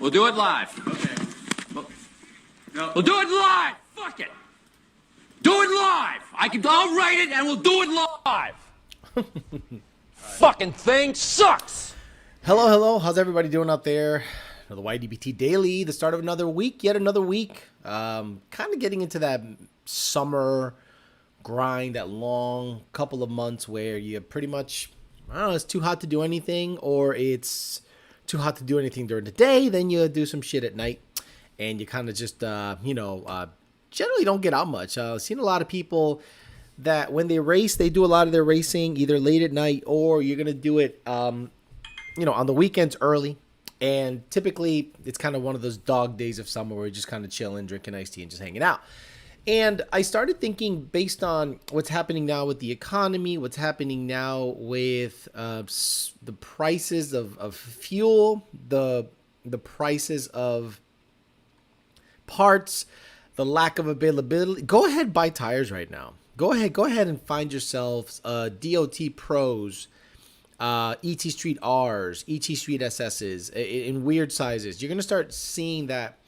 We'll do it live. Okay. We'll do it live. Fuck it. Do it live. I'll write it and we'll do it live. Fucking thing sucks. Hello. How's everybody doing out there? The YDBT Daily, the start of another week, yet another week. Kind of getting into that summer grind, that long couple of months where you pretty much, I don't know, it's too hot to do anything, or it's too hot to do anything during the day. Then you do some shit at night, and you kind of just, generally don't get out much. I've seen a lot of people that when they race, they do a lot of their racing either late at night, or you're going to do it, on the weekends early. And typically, it's kind of one of those dog days of summer where you're just kind of chilling, drinking iced tea, and just hanging out. And I started thinking, based on what's happening now with the economy, what's happening now with the prices of fuel, the prices of parts, the lack of availability. Go ahead, buy tires right now. Go ahead and find yourselves DOT Pros, ET Street Rs, ET Street SSs in weird sizes. You're going to start seeing that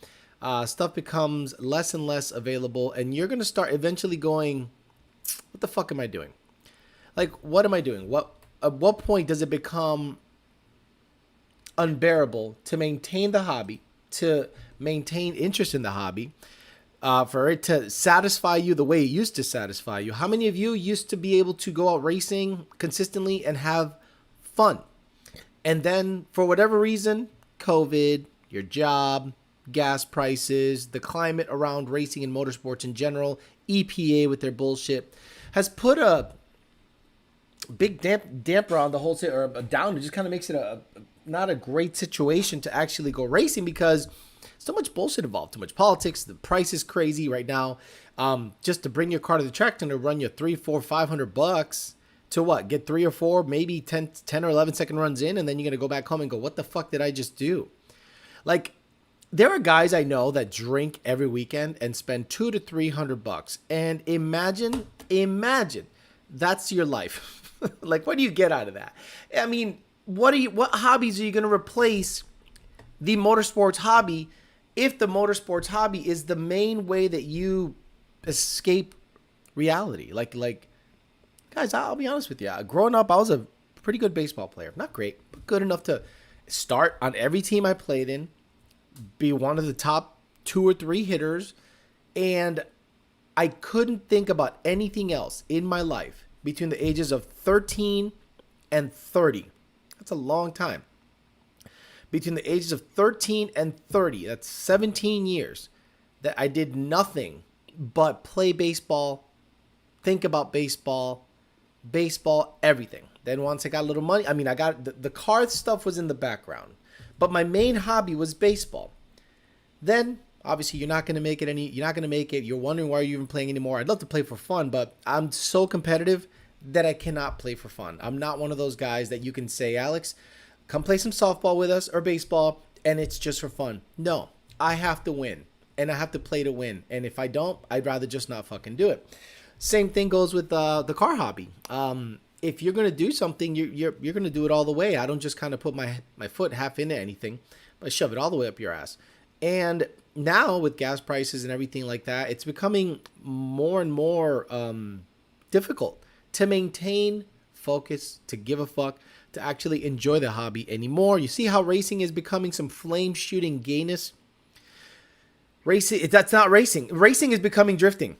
stuff becomes less and less available, and you're going to start eventually going, what the fuck am I doing? Like, what am I doing? At what point does it become unbearable to maintain the hobby, to maintain interest in the hobby, for it to satisfy you the way it used to satisfy you? How many of you used to be able to go out racing consistently and have fun? And then for whatever reason, COVID, your job, gas prices, the climate around racing and motorsports in general, EPA with their bullshit, has put a big damper on the whole or a down. It just kind of makes it not a great situation to actually go racing, because so much bullshit involved, too much politics. The price is crazy right now. Just to bring your car to the track, and to run you $300, $400, $500 to what? Get 3 or 4, maybe 10 or 11 second runs in, and then you're gonna go back home and go, what the fuck did I just do? Like, there are guys I know that drink every weekend and spend $200 to $300, and imagine that's your life. Like, what do you get out of that? I mean, what hobbies are you gonna replace the motorsports hobby if the motorsports hobby is the main way that you escape reality? Like, guys, I'll be honest with you. Growing up, I was a pretty good baseball player. Not great, but good enough to start on every team I played in, be one of the top 2 or 3 hitters, and I couldn't think about anything else in my life between the ages of 13 and 30. That's a long time. Between the ages of 13 and 30, that's 17 years, that I did nothing but play baseball, think about baseball, everything. Then once I got a little money, I got the car stuff was in the background, but my main hobby was baseball. Then obviously you're not going to make it. You're wondering why you're even playing anymore. I'd love to play for fun, but I'm so competitive that I cannot play for fun. I'm not one of those guys that you can say, Alex, come play some softball with us or baseball, and it's just for fun. No, I have to win, and I have to play to win. And if I don't, I'd rather just not fucking do it. Same thing goes with the car hobby. If you're going to do something, you're going to do it all the way. I don't just kind of put my foot half into anything, but I shove it all the way up your ass. And now with gas prices and everything like that, it's becoming more and more difficult to maintain focus, to give a fuck, to actually enjoy the hobby anymore. You see how racing is becoming some flame shooting gayness? That's not racing. Racing is becoming drifting.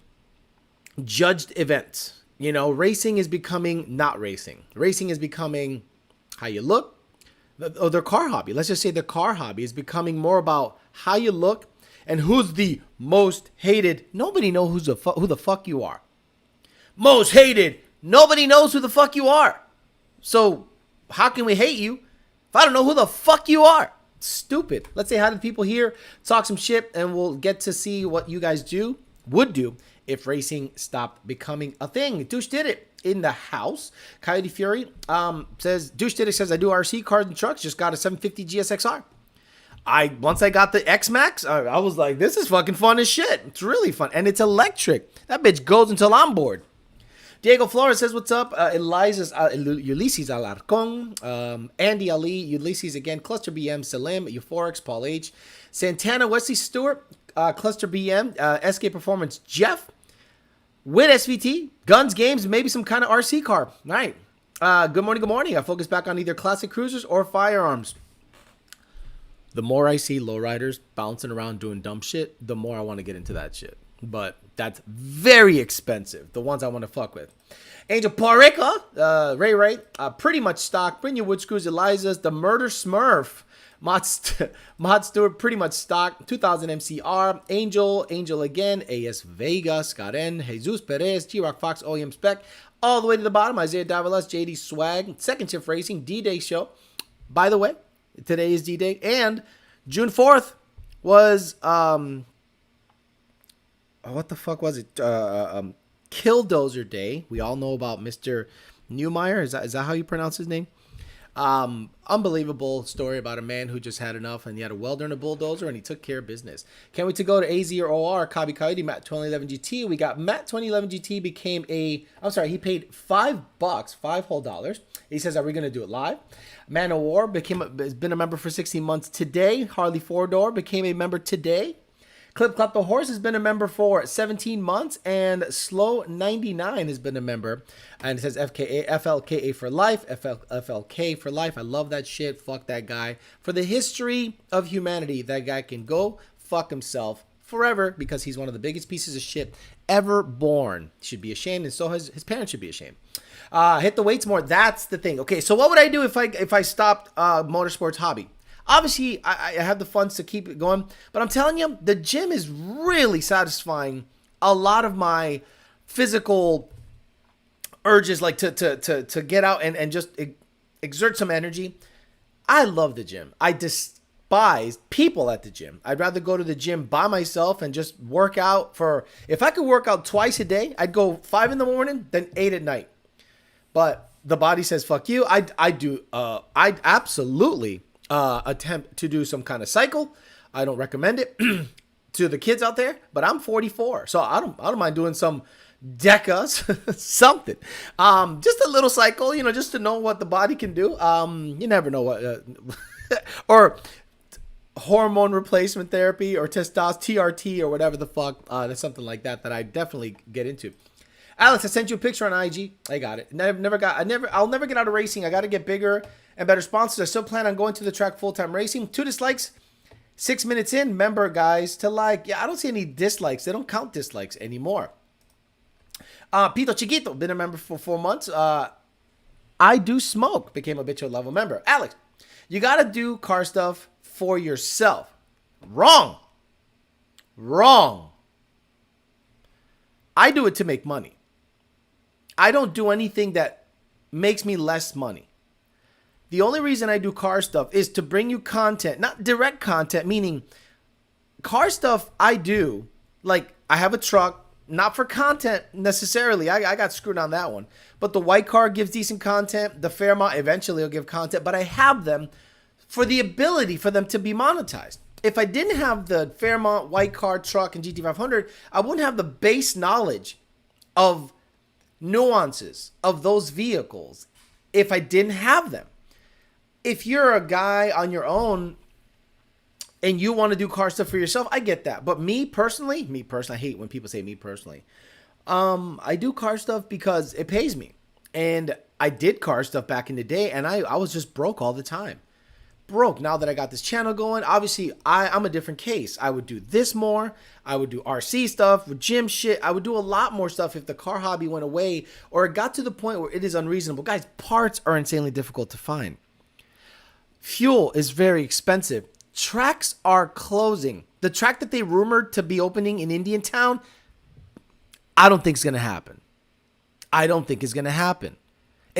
Judged events. Racing is becoming not racing. Racing is becoming how you look. Their car hobby. Let's just say the car hobby is becoming more about how you look and who's the most hated. Nobody knows who the fuck you are. Most hated. Nobody knows who the fuck you are. So how can we hate you if I don't know who the fuck you are? Stupid. Let's say hi to the people here, talk some shit, and we'll get to see what you guys would do if racing stopped becoming a thing. Douche did it in the house. Coyote Fury says, Douche did it, says, I do RC cars and trucks, just got a 750 GSXR. Once I got the X-Max, I was like, this is fucking fun as shit. It's really fun. And it's electric. That bitch goes until I'm bored. Diego Flores says, what's up? Ulysses Alarcon, Andy Ali, Ulysses again, Cluster BM, Salim, Euphorix, Paul H, Santana, Wesley Stewart, Cluster BM, SK Performance, Jeff, Wit SVT, Guns Games, maybe some kind of RC car. All right. Good morning, good morning. I focus back on either classic cruisers or firearms. The more I see lowriders bouncing around doing dumb shit, the more I want to get into that shit. But that's very expensive. The ones I want to fuck with. Angel Pareca, Ray, pretty much stock. Bring your wood screws, Eliza's, the Murder Smurf, Mod Stewart, pretty much stock. 2000 MCR, Angel again, AS Vega, Scott N, Jesus Perez, T-Rock Fox, OEM Spec, all the way to the bottom. Isaiah Davalos, JD Swag, Second Shift Racing, D-Day Show. By the way, today is D-Day, and June 4th was what the fuck was it? Killdozer Day. We all know about Mr. Neumeier. Is that how you pronounce his name? Unbelievable story about a man who just had enough, and he had a welder and a bulldozer, and he took care of business. Can't wait to go to AZ or OR. Kabi Coyote, Matt 2011 GT. We got Matt 2011 GT he paid $5, $5 whole dollars. He says, are we going to do it live? Man of War has been a member for 16 months today. Harley Four-Door became a member today. Clip Clap the Horse has been a member for 17 months, and Slow 99 has been a member, and it says FLKA for life, FLK for life. I love that shit. Fuck that guy. For the history of humanity, that guy can go fuck himself forever because he's one of the biggest pieces of shit ever born. He should be ashamed, and so his parents should be ashamed. Hit the weights more. That's the thing. Okay, so what would I do if I stopped motorsports hobby? Obviously, I have the funds to keep it going, but I'm telling you, the gym is really satisfying a lot of my physical urges, like to get out and just exert some energy. I love the gym. I despise people at the gym. I'd rather go to the gym by myself and just work out if I could work out twice a day, I'd go 5 in the morning, then 8 at night. But the body says, fuck you. I absolutely attempt to do some kind of cycle. I don't recommend it to the kids out there, but I'm 44, so I don't mind doing some decas, something. Just a little cycle, just to know what the body can do. You never know what, or hormone replacement therapy or testosterone, TRT, or whatever the fuck. That's something like that I definitely get into. Alex, I sent you a picture on IG. I got it. I'll never get out of racing. I got to get bigger and better sponsors. I still plan on going to the track full-time racing. 2 dislikes, 6 minutes in. Remember, guys, to like. Yeah, I don't see any dislikes. They don't count dislikes anymore. Pito Chiquito, been a member for 4 months. I do smoke. Became a Bitcho level member. Alex, you got to do car stuff for yourself. Wrong. I do it to make money. I don't do anything that makes me less money. The only reason I do car stuff is to bring you content, not direct content, meaning car stuff I do. Like, I have a truck, not for content necessarily. I got screwed on that one. But the white car gives decent content. The Fairmont eventually will give content. But I have them for the ability for them to be monetized. If I didn't have the Fairmont white car truck and GT500, I wouldn't have the base knowledge of nuances of those vehicles if I didn't have them. If you're a guy on your own and you want to do car stuff for yourself, I get that. But me personally, I hate when people say me personally. I do car stuff because it pays me. And I did car stuff back in the day, and I was just broke all the time. Broke. Now that I got this channel going, obviously I'm a different case. I would do this more. I would do RC stuff, with gym shit. I would do a lot more stuff if the car hobby went away or it got to the point where it is unreasonable. Guys, parts are insanely difficult to find. Fuel is very expensive. Tracks are closing. The track that they rumored to be opening in Indiantown, I don't think it's going to happen. And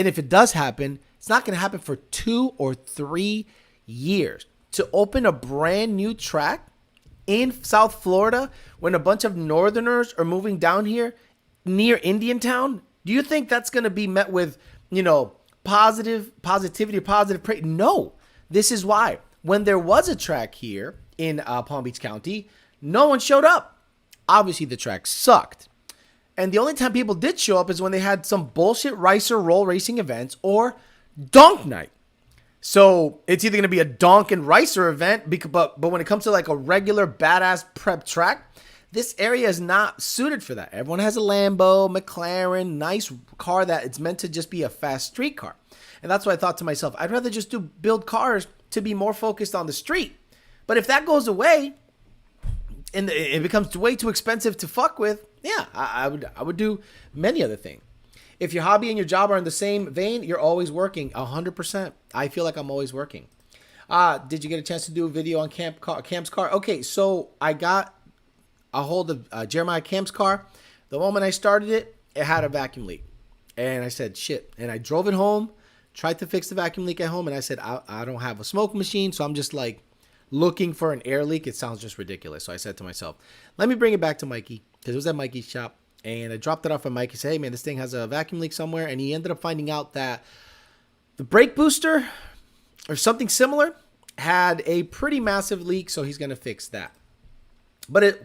if it does happen, it's not going to happen for 2 or 3 years. To open a brand new track in South Florida when a bunch of northerners are moving down here near Indiantown, do you think that's going to be met with, positivity or positive praise? No. This is why. When there was a track here in Palm Beach County, no one showed up. Obviously, the track sucked. And the only time people did show up is when they had some bullshit ricer roll racing events or donk night. So it's either going to be a donk and ricer event, but when it comes to like a regular badass prep track, this area is not suited for that. Everyone has a Lambo, McLaren, nice car that it's meant to just be a fast street car. And that's why I thought to myself, I'd rather just build cars to be more focused on the street. But if that goes away and it becomes way too expensive to fuck with, yeah, I would do many other things. If your hobby and your job are in the same vein, you're always working 100%. I feel like I'm always working. Did you get a chance to do a video on Cam's car? Okay, so I got a hold of Jeremiah Camp's car. The moment I started it, it had a vacuum leak. And I said, shit. And I drove it home, tried to fix the vacuum leak at home. And I said, I don't have a smoke machine. So I'm just like looking for an air leak. It sounds just ridiculous. So I said to myself, let me bring it back to Mikey, because it was at Mikey's shop. And I dropped it off at Mikey. He said, hey, man, this thing has a vacuum leak somewhere. And he ended up finding out that the brake booster or something similar had a pretty massive leak. So he's going to fix that. But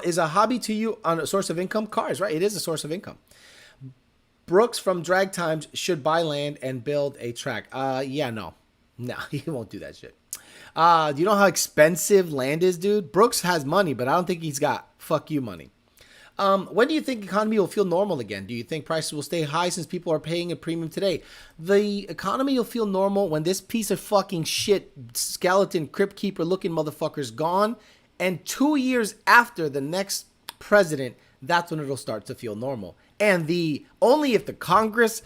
is a hobby to you on a source of income? Cars, right? It is a source of income. Brooks from Drag Times should buy land and build a track. Yeah, no, he won't do that shit. Do you know how expensive land is, dude? Brooks has money, but I don't think he's got fuck you money. When do you think the economy will feel normal again? Do you think prices will stay high since people are paying a premium today? The economy will feel normal when this piece of fucking shit skeleton crypt keeper looking motherfucker's gone. And 2 years after the next president, that's when it'll start to feel normal. And only if Congress,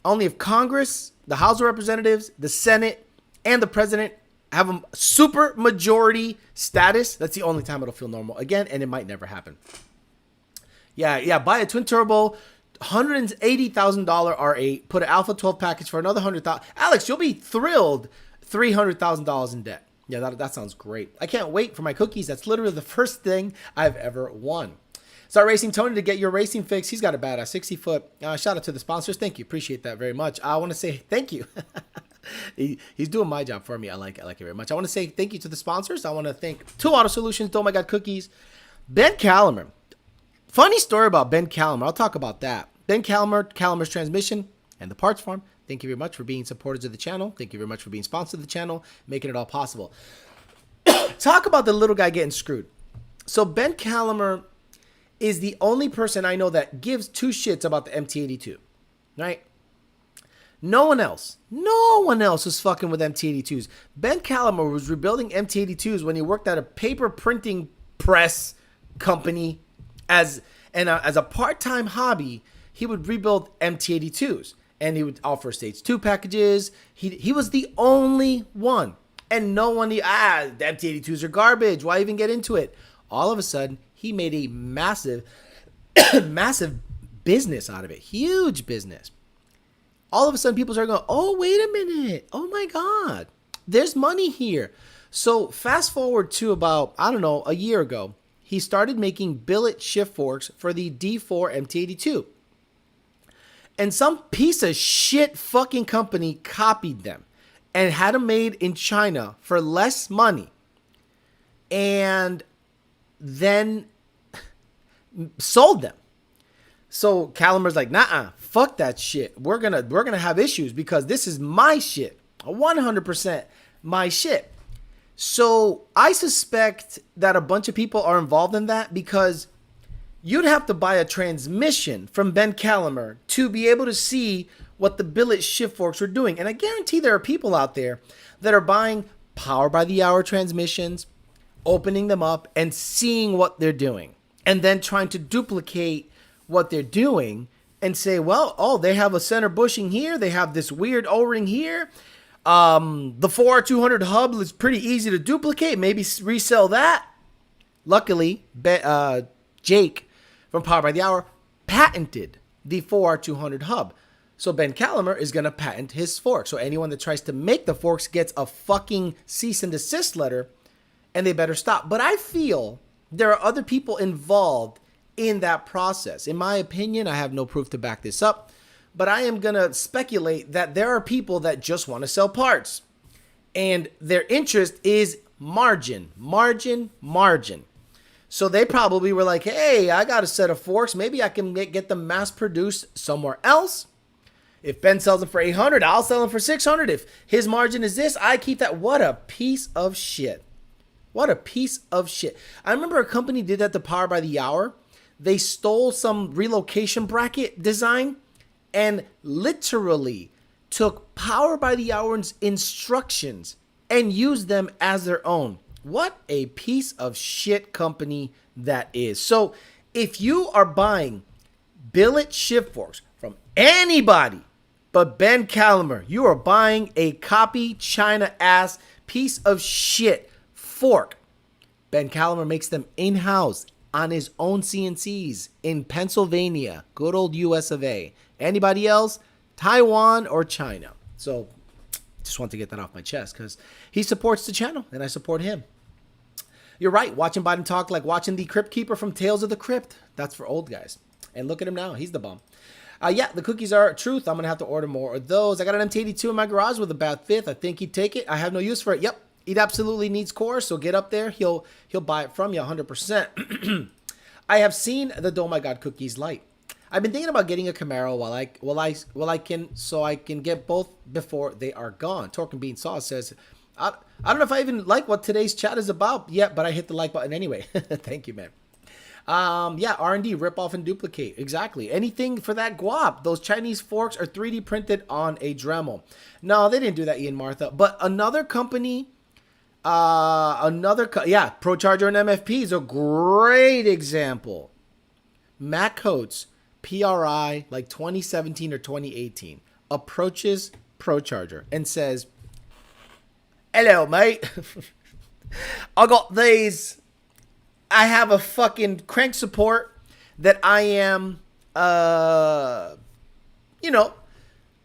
the House of Representatives, the Senate, and the president have a super majority status, that's the only time it'll feel normal again, and it might never happen. Yeah, buy a twin turbo, $180,000 R8, put an Alpha 12 package for another $100,000. Alex, you'll be thrilled. $300,000 in debt. Yeah, that sounds great. I can't wait for my cookies. That's literally the first thing I've ever won. Start Racing Tony to get your racing fix. He's got a badass 60-foot. Shout out to the sponsors. Thank you. Appreciate that very much. I want to say thank you. He's doing my job for me. I like it very much. I want to say thank you to the sponsors. I want to thank Two Auto Solutions, Oh My God Cookies, Ben Calamer. Funny story about Ben Calamer. I'll talk about that. Ben Calamer, Calamer's Transmission, and the Parts Farm. Thank you very much for being supporters of the channel. Thank you very much for being sponsors of the channel, making it all possible. Talk about the little guy getting screwed. So Ben Calamer is the only person I know that gives two shits about the MT82, right? No one else was fucking with MT82s. Ben Calamer was rebuilding MT82s when he worked at a paper printing press company as a part-time hobby. He would rebuild MT82s and he would offer stage 2 packages. He was the only one, and no one, the MT82s are garbage. Why even get into it? All of a sudden, he made a massive business out of it. Huge business. All of a sudden, people start going, oh, wait a minute. Oh, my God. There's money here. So fast forward to about, a year ago, he started making billet shift forks for the D4 MT82. And some piece of shit fucking company copied them and had them made in China for less money. And then sold them. So Calamer's like, nah, fuck that shit. We're gonna have issues because this is my shit. 100% my shit. So I suspect that a bunch of people are involved in that, because you'd have to buy a transmission from Ben Calamer to be able to see what the billet shift forks are doing. And I guarantee there are people out there that are buying power by the hour transmissions, opening them up and seeing what they're doing, and then trying to duplicate what they're doing and say, well, they have a center bushing here. They have this weird O-ring here. The 4R200 hub is pretty easy to duplicate. Maybe resell that. Luckily, Jake from Power by the Hour patented the 4R200 hub. So Ben Calamer is going to patent his fork. So anyone that tries to make the forks gets a fucking cease and desist letter, and they better stop. But I feel there are other people involved in that process. In my opinion, I have no proof to back this up, but I am going to speculate that there are people that just want to sell parts, and their interest is margin. So they probably were like, hey, I got a set of forks. Maybe I can get them mass produced somewhere else. If Ben sells them for 800, I'll sell them for 600. If his margin is this, I keep that. What a piece of shit. What a piece of shit. I remember a company did that to Power by the Hour. They stole some relocation bracket design and literally took Power by the Hour's instructions and used them as their own. What a piece of shit company that is. So if you are buying billet shift forks from anybody but Ben Calamer, you are buying a copy China ass piece of shit fork. Ben Calamer makes them in-house on his own CNCs in Pennsylvania, good old US of A. Anybody else? Taiwan or China. So just want to get that off my chest because he supports the channel and I support him. You're right. Watching Biden talk like watching the Crypt Keeper from Tales of the Crypt. That's for old guys. And look at him now. He's the bomb. Yeah, the cookies are truth. I'm going to have to order more of those. I got an MT82 in my garage with a bad fifth. I think he'd take it. I have no use for it. Yep. It absolutely needs cores. So get up there. He'll buy it from you 100%. I have seen the Oh My God cookies light. I've been thinking about getting a Camaro so I can get both before they are gone. Torque and Bean Sauce says, I don't know if I even like what today's chat is about yet, but I hit the like button anyway. Thank you, man. Yeah, R&D, rip off and duplicate. Exactly. Anything for that guap. Those Chinese forks are 3D printed on a Dremel. No, they didn't do that, Ian Martha. But another company, ProCharger and MFP is a great example. Matt Coates, PRI, like 2017 or 2018, approaches ProCharger and says, hello, mate. I got these. I have a fucking crank support that I am,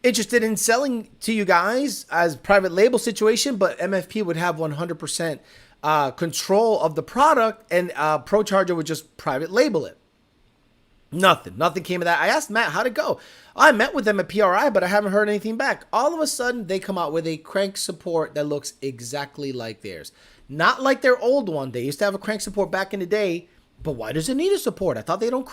interested in selling to you guys as private label situation, but MFP would have 100% control of the product and ProCharger would just private label it. Nothing came of that. I asked Matt, how'd it go? I met with them at PRI, but I haven't heard anything back. All of a sudden, they come out with a crank support that looks exactly like theirs. Not like their old one. They used to have a crank support back in the day, but why does it need a support? I thought they don't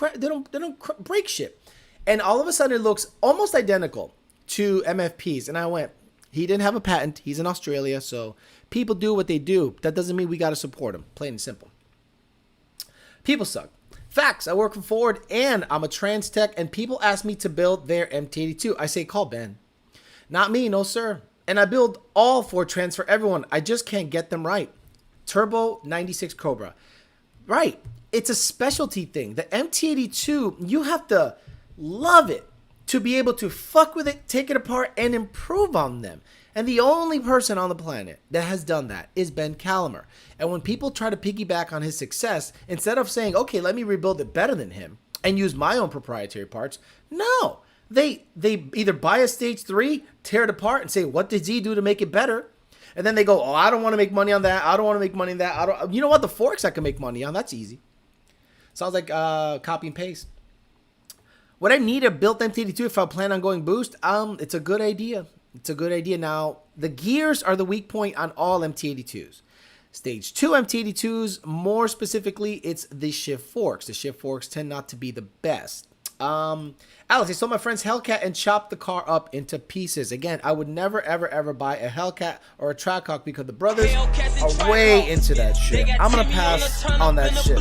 break shit. And all of a sudden, it looks almost identical to MFP's. And I went, he didn't have a patent. He's in Australia, so people do what they do. That doesn't mean we got to support him. Plain and simple. People suck. Facts. I work for Ford and I'm a trans tech and people ask me to build their MT82. I say, call Ben. Not me, no sir. And I build all Ford trans for everyone. I just can't get them right. Turbo 96 Cobra. Right. It's a specialty thing. The MT82, you have to love it to be able to fuck with it, take it apart, and improve on them. And the only person on the planet that has done that is Ben Calamer. And when people try to piggyback on his success, instead of saying, okay, let me rebuild it better than him and use my own proprietary parts, no. They either buy a stage 3, tear it apart, and say, what did he do to make it better? And then they go, oh, I don't want to make money on that. I don't want to make money on that. You know what? The forks I can make money on. That's easy. Sounds like copy and paste. Would I need a built MT82 if I plan on going boost? It's a good idea. It's a good idea. Now, the gears are the weak point on all MT82s. Stage 2 MT82s, more specifically, it's the shift forks. The shift forks tend not to be the best. Alex, I sold my friend's Hellcat and chopped the car up into pieces. Again, I would never, ever, ever buy a Hellcat or a Trackhawk because the brothers are way into that shit. I'm going to pass on that shit.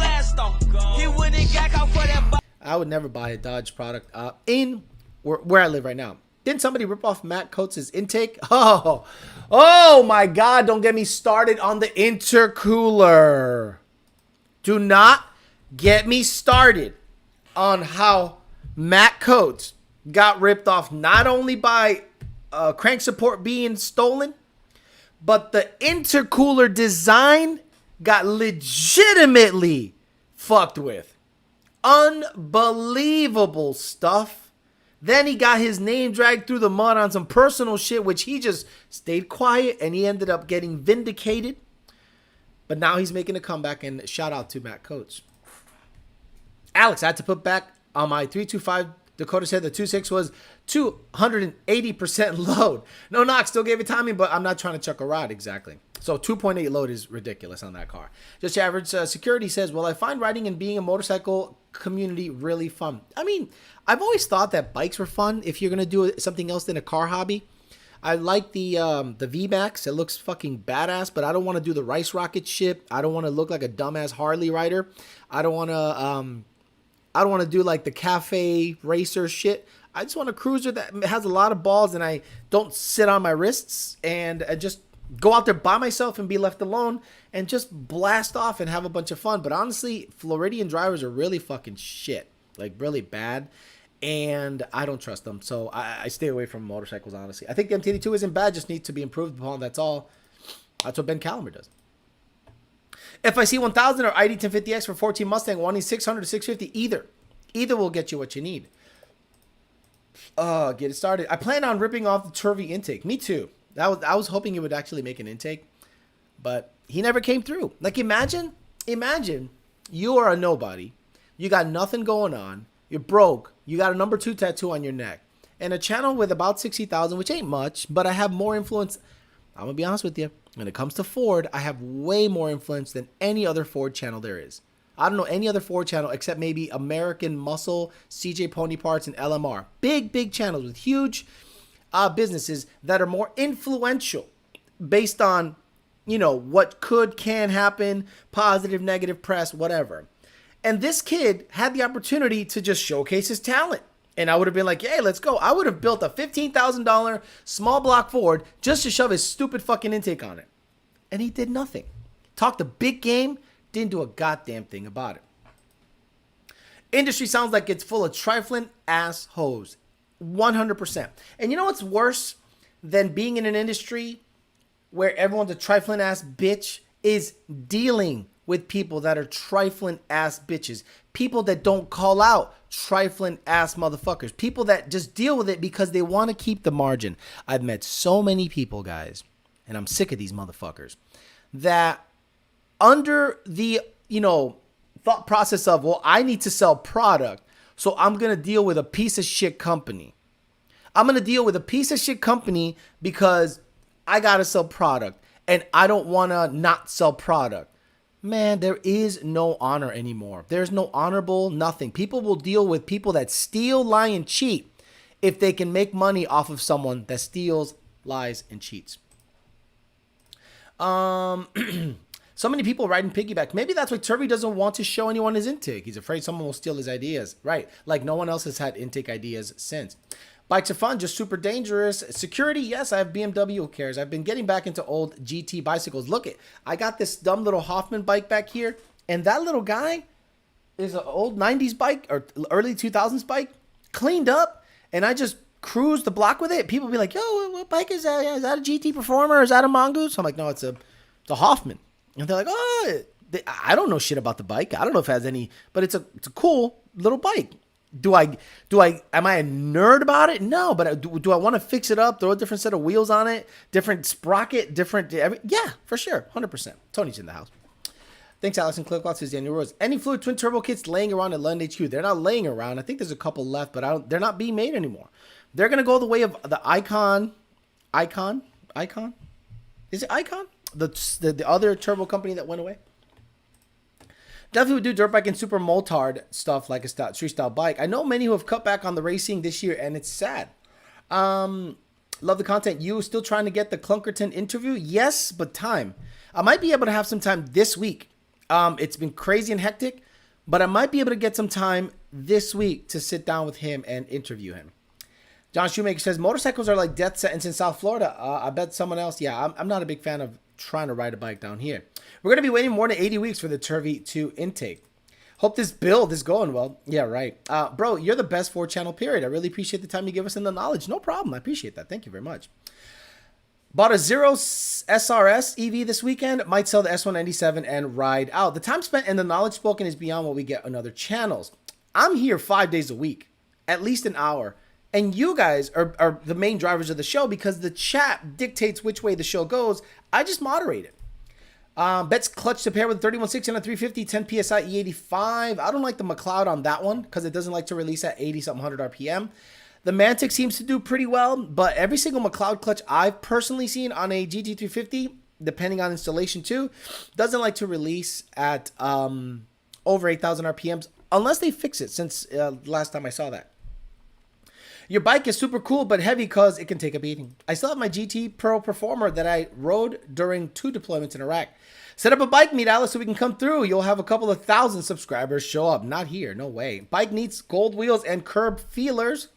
I would never buy a Dodge product in where I live right now. Didn't somebody rip off Matt Coates' intake? Oh my God, don't get me started on the intercooler. Do not get me started on how Matt Coates got ripped off not only by crank support being stolen, but the intercooler design got legitimately fucked with. Unbelievable stuff. Then he got his name dragged through the mud on some personal shit, which he just stayed quiet and he ended up getting vindicated. But now he's making a comeback, and shout out to Matt Coates. Alex, I had to put back on my 325 Dakota said the 2.6 was 280% load. No knock, still gave it timing, but I'm not trying to chuck a rod. Exactly. So 2.8 load is ridiculous on that car. Just average security says, well, I find riding and being a motorcycle community really fun. I mean, I've always thought that bikes were fun if you're going to do something else than a car hobby. I like the V-Max. It looks fucking badass, but I don't want to do the Rice Rocket shit. I don't want to look like a dumbass Harley rider. I don't want to do like the cafe racer shit. I just want a cruiser that has a lot of balls and I don't sit on my wrists and just go out there by myself and be left alone and just blast off and have a bunch of fun. But honestly, Floridian drivers are really fucking shit, like really bad. And I don't trust them. So I stay away from motorcycles, honestly. I think the MT82 isn't bad, just needs to be improved upon. That's all. That's what Ben Calamer does. FIC 1000 or ID 1050X for 14 Mustang, wanting 600 to 650, either will get you what you need. Get it started. I plan on ripping off the Turvey intake. Me too. I was hoping he would actually make an intake, but he never came through. Like imagine you are a nobody. You got nothing going on. You're broke. You got a number 2 tattoo on your neck and a channel with about 60,000, which ain't much, but I have more influence. I'm going to be honest with you. When it comes to Ford, I have way more influence than any other Ford channel there is. I don't know any other Ford channel except maybe American Muscle, CJ Pony Parts, and LMR. Big channels with huge businesses that are more influential based on, you know, what can happen, positive, negative press, whatever. And this kid had the opportunity to just showcase his talent. And I would have been like, hey, let's go. I would have built a $15,000 small block Ford just to shove his stupid fucking intake on it. And he did nothing. Talked a big game, didn't do a goddamn thing about it. Industry sounds like it's full of trifling ass hoes. 100%. And you know what's worse than being in an industry where everyone's a trifling ass bitch is dealing with people that are trifling ass bitches. People that don't call out trifling ass motherfuckers. People that just deal with it because they want to keep the margin. I've met so many people, guys, and I'm sick of these motherfuckers, that under the, thought process of, well, I need to sell product, so I'm going to deal with a piece of shit company. I'm going to deal with a piece of shit company because I got to sell product and I don't want to not sell product. Man, there is no honor anymore. There's no honorable nothing. People will deal with people that steal, lie, and cheat if they can make money off of someone that steals, lies, and cheats. So many people riding piggyback. Maybe that's why Turvey doesn't want to show anyone his intake. He's afraid someone will steal his ideas. Right. Like no one else has had intake ideas since. Bikes are fun, just super dangerous. Security, yes, I have BMW. Who cares? I've been getting back into old GT bicycles. Look, I got this dumb little Hoffman bike back here, and that little guy is an old 90s bike or early 2000s bike, cleaned up, and I just cruise the block with it. People be like, yo, what bike is that? Is that a GT Performer? Is that a Mongoose? I'm like, no, it's a Hoffman. And they're like, oh, I don't know shit about the bike. I don't know if it has any, but it's a cool little bike. Am I a nerd about it? No, but do I want to fix it up, throw a different set of wheels on it, different sprocket, yeah, for sure, 100%. Tony's in the house. Thanks, Allison Clipcloth, says Daniel Rose. Any fluid twin turbo kits laying around at London HQ? They're not laying around. I think there's a couple left, but they're not being made anymore. They're going to go the way of the Icon? Is it Icon? The other turbo company that went away? Definitely would do dirt bike and super motard stuff like a street style bike. I know many who have cut back on the racing this year, and it's sad. Love the content. You still trying to get the Clunkerton interview? Yes, but time. I might be able to have some time this week. It's been crazy and hectic, but I might be able to get some time this week to sit down with him and interview him. John Shoemaker says, motorcycles are like death sentence in South Florida. I bet someone else. Yeah, I'm not a big fan of trying to ride a bike down here. We're going to be waiting more than 80 weeks for the Turvey 2 intake. Hope this build is going well. Yeah, right. Bro, you're the best 4-channel period. I really appreciate the time you give us and the knowledge. No problem. I appreciate that. Thank you very much. Bought a Zero SRS EV this weekend. Might sell the S197 and ride out. The time spent and the knowledge spoken is beyond what we get on other channels. I'm here 5 days a week, at least an hour. And you guys are the main drivers of the show because the chat dictates which way the show goes. I just moderate it. Bet's clutch to pair with 3160 on a 350, 10 PSI E85. I don't like the McLeod on that one because it doesn't like to release at 80-something hundred RPM. The Mantic seems to do pretty well, but every single McLeod clutch I've personally seen on a GT350, depending on installation too, doesn't like to release at over 8,000 RPMs unless they fix it since last time I saw that. Your bike is super cool but heavy because it can take a beating. I still have my GT Pro Performer that I rode during 2 deployments in Iraq. Set up a bike meet, Alex, so we can come through. You'll have a couple of thousand subscribers show up. Not here, no way. Bike needs gold wheels and curb feelers.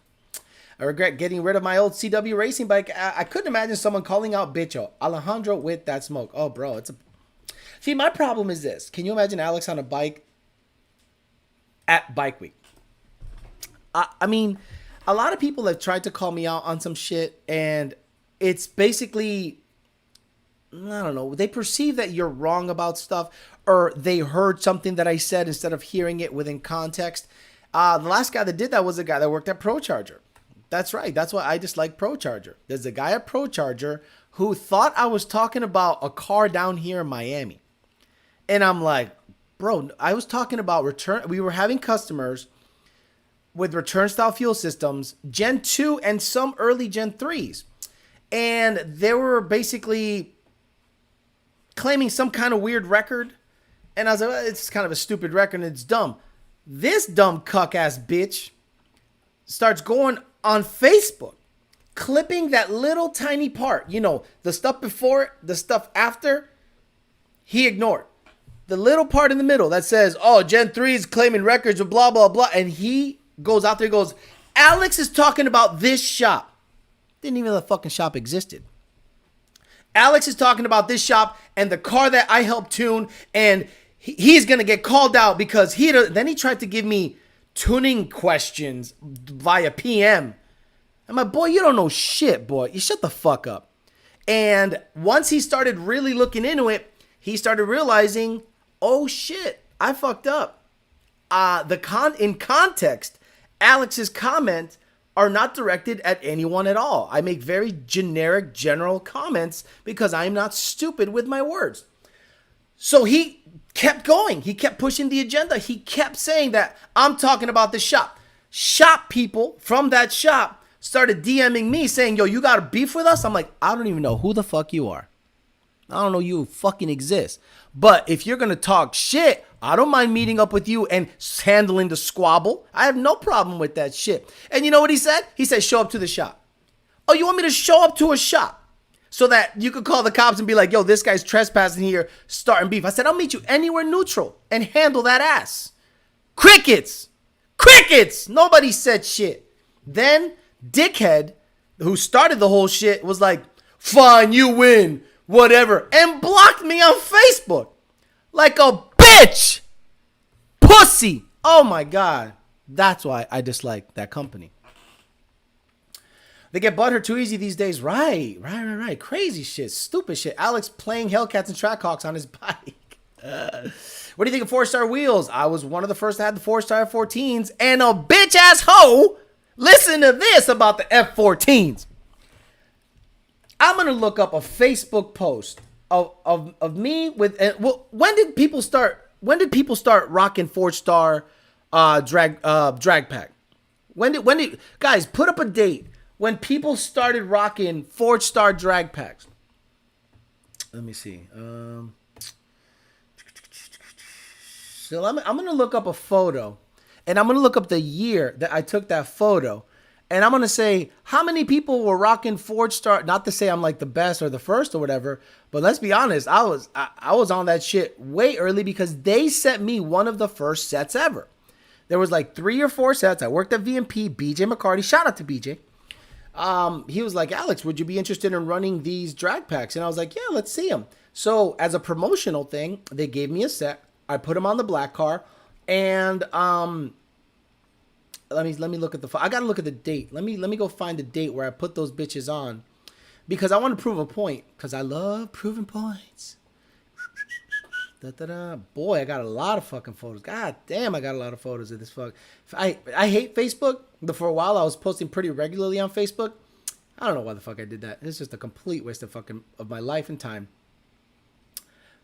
I regret getting rid of my old CW racing bike. I couldn't imagine someone calling out Bicho. Alejandro with that smoke. Oh, bro, it's a... See, my problem is this. Can you imagine Alex on a bike at Bike Week? I mean... A lot of people have tried to call me out on some shit, and it's basically, I don't know, they perceive that you're wrong about stuff, or they heard something that I said instead of hearing it within context. The last guy that did that was a guy that worked at ProCharger. That's right. That's why I dislike ProCharger. There's a guy at ProCharger who thought I was talking about a car down here in Miami. And I'm like, bro, I was talking about return. We were having customers with return style fuel systems, Gen 2 and some early Gen 3s. And they were basically claiming some kind of weird record. And I was like, well, it's kind of a stupid record and it's dumb. This dumb cuck ass bitch starts going on Facebook, clipping that little tiny part. You know, the stuff before it, the stuff after, he ignored. The little part in the middle that says, oh, Gen 3 is claiming records of blah, blah, blah. And he goes out there and goes, Alex is talking about this shop. Didn't even know the fucking shop existed. Alex is talking about this shop and the car that I helped tune, and he's going to get called out because then he tried to give me tuning questions via PM. I'm like, boy, you don't know shit, boy. You shut the fuck up. And once he started really looking into he started realizing, oh shit, I fucked up. In context, Alex's comments are not directed at anyone at all. I make very generic, general comments because I'm not stupid with my words. So he kept going. He kept pushing the agenda. He kept saying that I'm talking about the shop. Shop people from that shop started DMing me saying, yo, you got a beef with us? I'm like, I don't even know who the fuck you are. I don't know you fucking exist. But if you're going to talk shit, I don't mind meeting up with you and handling the squabble. I have no problem with that shit. And you know what he said? He said, show up to the shop. Oh, you want me to show up to a shop so that you could call the cops and be like, yo, this guy's trespassing here, starting beef. I said, I'll meet you anywhere neutral and handle that ass. Crickets. Crickets. Nobody said shit. Then dickhead who started the whole shit was like, fine, you win. Whatever, and blocked me on Facebook like a bitch. Pussy. Oh my God. That's why I dislike that company. They get butthurt too easy these days. Right. Crazy shit. Stupid shit. Alex playing Hellcats and Trackhawks on his bike. What do you think of 4-star wheels? I was one of the first to have the 4-star F14s, and a bitch ass hoe. Listen to this about the F14s. I'm going to look up a Facebook post of me with, well, when did people start rocking 4-star drag pack? When did guys put up a date when people started rocking 4-star drag packs? Let me see. So I'm going to look up a photo, and I'm going to look up the year that I took that photo. And I'm going to say how many people were rocking 4-star, not to say I'm like the best or the first or whatever, but let's be honest, I was on that shit way early because they sent me one of the first sets ever. There was like 3 or 4 sets. I worked at VMP, BJ McCarty, shout out to BJ. He was like, Alex, would you be interested in running these drag packs? And I was like, yeah, let's see them. So as a promotional thing, they gave me a set. I put them on the black car, and let me look at I gotta look at the date. Let me go find the date where I put those bitches on, because I want to prove a point. Because I love proving points. Boy, I got a lot of fucking photos. God damn, I got a lot of photos of this fuck. I hate Facebook. But for a while, I was posting pretty regularly on Facebook. I don't know why the fuck I did that. It's just a complete waste of my life and time.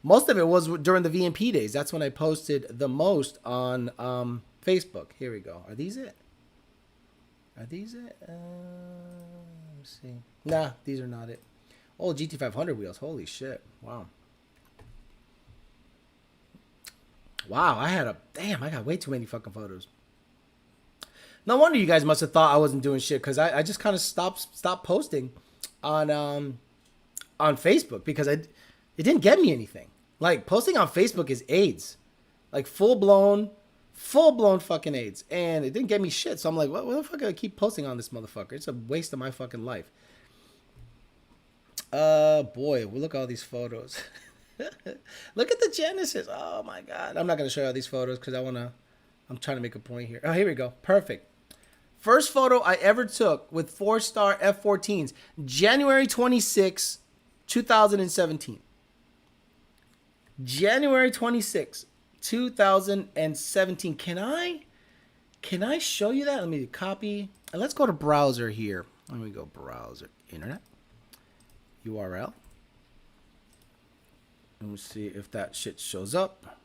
Most of it was during the VMP days. That's when I posted the most on Facebook. Here we go. Are these it? Are these it? Let's see. Nah, these are not it. Oh, GT500 wheels. Holy shit. Wow. Wow, I got way too many fucking photos. No wonder you guys must have thought I wasn't doing shit, because I just kind of stopped posting on Facebook, because it didn't get me anything. Like, posting on Facebook is AIDS. Like, full-blown fucking AIDS. And it didn't get me shit. So I'm like, what the fuck do I keep posting on this motherfucker? It's a waste of my fucking life. Boy, look at all these photos. Look at the Genesis. Oh, my God. I'm not going to show you all these photos because I'm trying to make a point here. Oh, here we go. Perfect. First photo I ever took with 4-star F14s, January 26, 2017. January 26, 2017. Can I show you that? Let me copy. And let's go to browser here. Let me go browser. Internet. URL. Let me see if that shit shows up.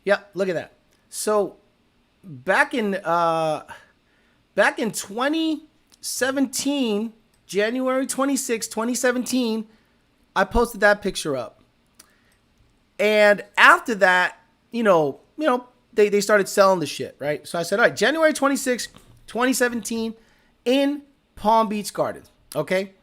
Yeah, look at that. So back in 2017, January 26, 2017, I posted that picture up. And after that, they started selling the shit, right? So I said, all right, January 26, 2017 in Palm Beach Gardens, okay?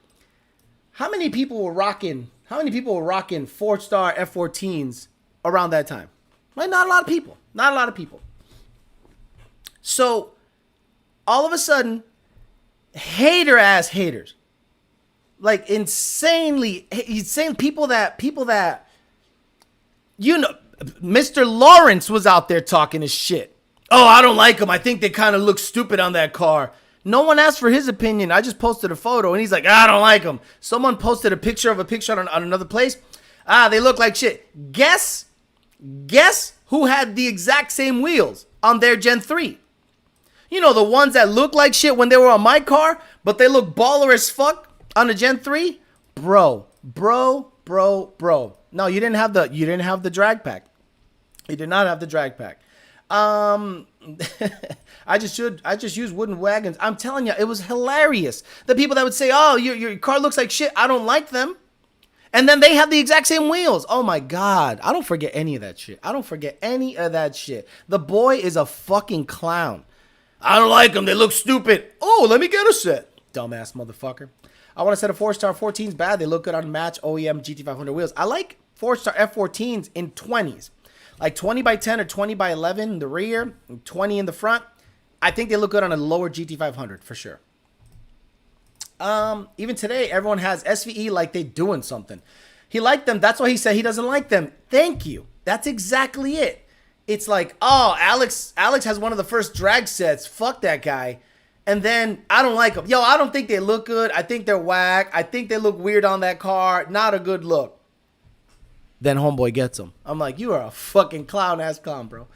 How many people were rocking 4-star F14s around that time? Right? Not a lot of people. Not a lot of people. So all of a sudden, haters, like insane people that Mr. Lawrence was out there talking his shit. Oh, I don't like them. I think they kind of look stupid on that car. No one asked for his opinion. I just posted a photo and he's like, I don't like them. Someone posted a picture on another place. They look like shit. Guess who had the exact same wheels on their Gen 3? You know, the ones that look like shit when they were on my car, but they look baller as fuck on the Gen 3? Bro. No, you didn't have the drag pack. You did not have the drag pack. I just used wooden wagons. I'm telling you, it was hilarious. The people that would say, "Oh, your car looks like shit. I don't like them," and then they have the exact same wheels. Oh my God, I don't forget any of that shit. The boy is a fucking clown. I don't like them. They look stupid. Oh, let me get a set. Dumbass motherfucker. I want a set of 4-star 14s bad. They look good on match OEM GT500 wheels. I like 4-star F14s in 20s. Like 20 by 10 or 20 by 11 in the rear, and 20 in the front. I think they look good on a lower GT500 for sure. Even today, everyone has SVE like they doing something. He liked them. That's why he said he doesn't like them. Thank you. That's exactly it. It's like, oh, Alex has one of the first drag sets. Fuck that guy. And then I don't like them. Yo, I don't think they look good. I think they're whack. I think they look weird on that car. Not a good look. Then homeboy gets them. I'm like, you are a fucking clown-ass clown, bro.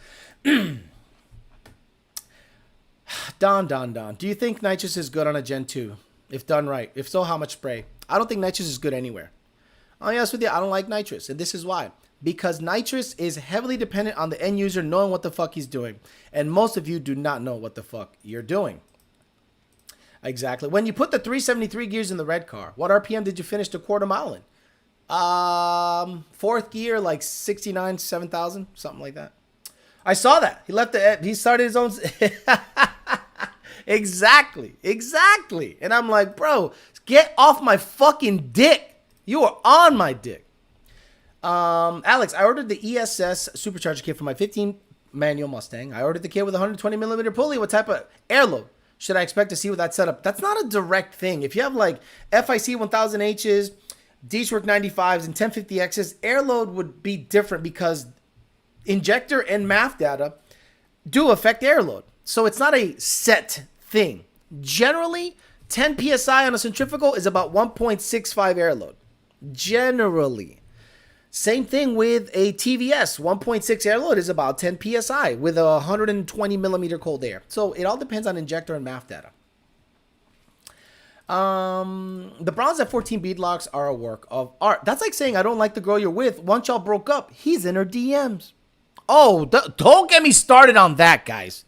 Don. Do you think nitrous is good on a Gen 2? If done right. If so, how much spray? I don't think nitrous is good anywhere. I'll be honest with you, I don't like nitrous. And this is why. Because nitrous is heavily dependent on the end user knowing what the fuck he's doing. And most of you do not know what the fuck you're doing. Exactly. When you put the 373 gears in the red car, what RPM did you finish the quarter mile in? Fourth gear, like 69, 7,000, something like that. I saw that. He started his own. Exactly. And I'm like, bro, get off my fucking dick. You are on my dick. Alex, I ordered the ESS supercharger kit for my 15 manual Mustang. I ordered the kit with a 120 millimeter pulley. What type of airload should I expect to see with that setup? That's not a direct thing. If you have like FIC 1000Hs, Deechwork 95s, and 1050Xs, airload would be different because injector and MAF data do affect airload. So it's not a set thing. Generally, 10 PSI on a centrifugal is about 1.65 airload. Generally. Same thing with a TVS. 1.6 airload is about 10 PSI with a 120 millimeter cold air. So it all depends on injector and MAF data. The bronze at 14 beadlocks are a work of art. That's like saying I don't like the girl you're with. Once y'all broke up, he's in her DMs. Oh, don't get me started on that, guys.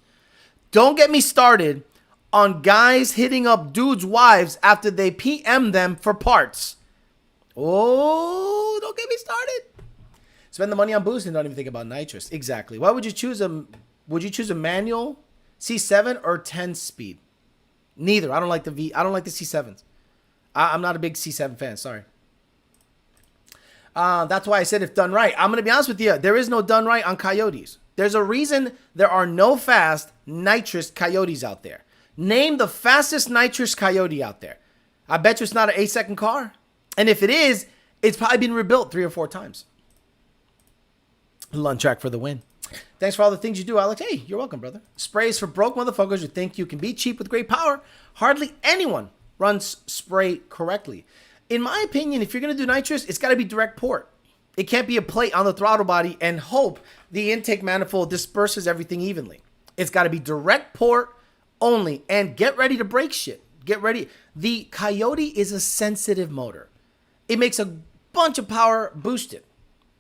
Don't get me started on guys hitting up dudes' wives after they PM them for parts. Oh, don't get me started. Spend the money on boost and don't even think about nitrous. Exactly. Why would you choose a manual C7 or 10 speed? Neither. I don't like the C7s. I'm not a big C7 fan. Sorry. That's why I said if done right. I'm going to be honest with you. There is no done right on Coyotes. There's a reason there are no fast nitrous Coyotes out there. Name the fastest nitrous Coyote out there. I bet you it's not an 8-second car. And if it is, it's probably been rebuilt 3 or 4 times. Lunch track for the win. Thanks for all the things you do, Alex. Hey, you're welcome, brother. Sprays for broke motherfuckers who think you can be cheap with great power. Hardly anyone runs spray correctly. In my opinion, if you're going to do nitrous, it's got to be direct port. It can't be a plate on the throttle body and hope the intake manifold disperses everything evenly. It's got to be direct port only, and get ready to break shit. Get ready. The Coyote is a sensitive motor. It makes a bunch of power boosted,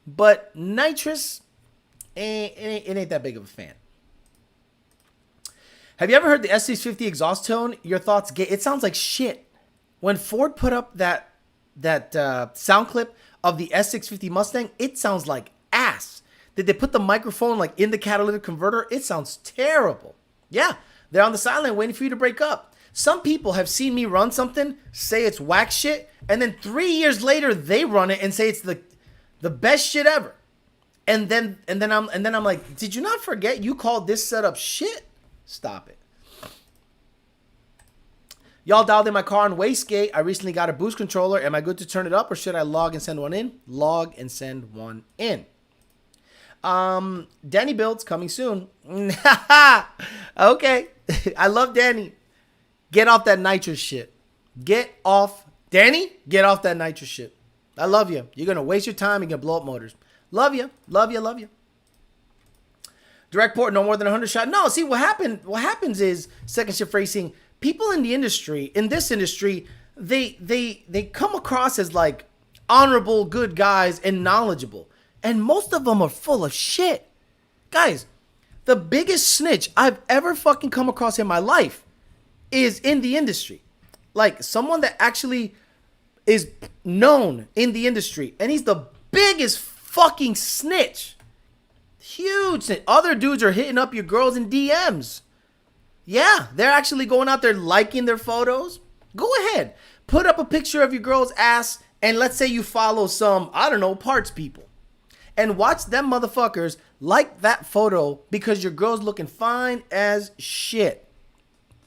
but nitrous, it ain't that big of a fan. Have you ever heard the S650 exhaust tone? Your thoughts? It sounds like shit. When Ford put up that sound clip of the S650 Mustang, it sounds like ass. Did they put the microphone like in the catalytic converter? It sounds terrible. Yeah, they're on the sideline waiting for you to break up. Some people have seen me run something, say it's whack shit, and then 3 years later they run it and say it's the best shit ever. And then I'm like, did you not forget you called this setup shit? Stop it. Y'all dialed in my car on Wastegate. I recently got a boost controller. Am I good to turn it up or should I log and send one in? Log and send one in. Danny builds coming soon. Okay. I love Danny. Get off that nitrous shit. Get off. Danny, get off that nitrous shit. I love you. You're going to waste your time. You're going to blow up motors. Love you. Love you. Love you. Direct port, no more than 100 shot. No, see what happens is second shift racing, people in the industry, in this industry, they come across as like honorable, good guys and knowledgeable. And most of them are full of shit. Guys, the biggest snitch I've ever fucking come across in my life is in the industry. Like someone that actually is known in the industry. And he's the biggest fucking snitch. Huge snitch. Other dudes are hitting up your girls in DMs. Yeah, they're actually going out there liking their photos. Go ahead. Put up a picture of your girl's ass and let's say you follow some, I don't know, parts people. And watch them motherfuckers like that photo because your girl's looking fine as shit.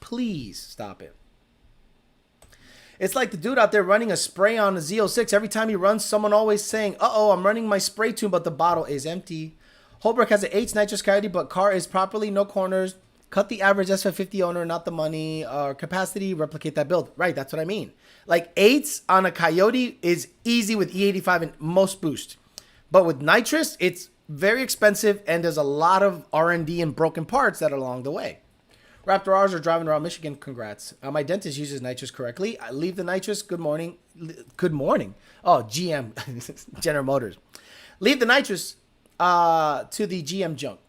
Please stop it. It's like the dude out there running a spray on a Z06. Every time he runs, someone always saying, uh-oh, I'm running my spray tune, but the bottle is empty. Holbrook has an 8 nitrous Coyote, but car is properly, no corners. Cut the average S550 owner, not the money or capacity. Replicate that build. Right, that's what I mean. Like 8s on a Coyote is easy with E85 and most boost. But with nitrous, it's very expensive and there's a lot of R&D and broken parts that are along the way. Raptor R's are driving around Michigan. Congrats. My dentist uses nitrous correctly. I leave the nitrous. Good morning. Good morning. Oh, GM. General Motors. Leave the nitrous to the GM junk.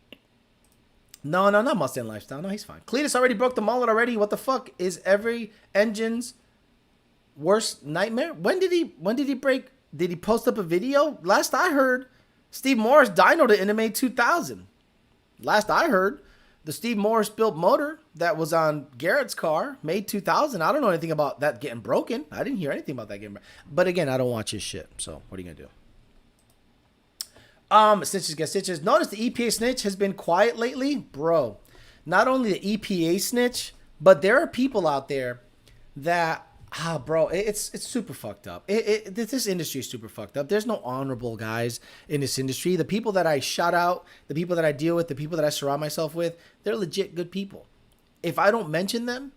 No, not Mustang Lifestyle. No, he's fine. Cletus already broke the mullet already. What the fuck is every engine's worst nightmare? When did he break? Did he post up a video? Last I heard, Steve Morris dynoed it in the May 2000. Last I heard, the Steve Morris built motor that was on Garrett's car, May 2000. I don't know anything about that getting broken. I didn't hear anything about that getting broken. But again, I don't watch his shit. So what are you going to do? Snitches get stitches. Notice the EPA snitch has been quiet lately. Bro, not only the EPA snitch, but there are people out there that, bro, it's super fucked up. This industry is super fucked up. There's no honorable guys in this industry. The people that I shout out, the people that I deal with, the people that I surround myself with, they're legit good people. If I don't mention them,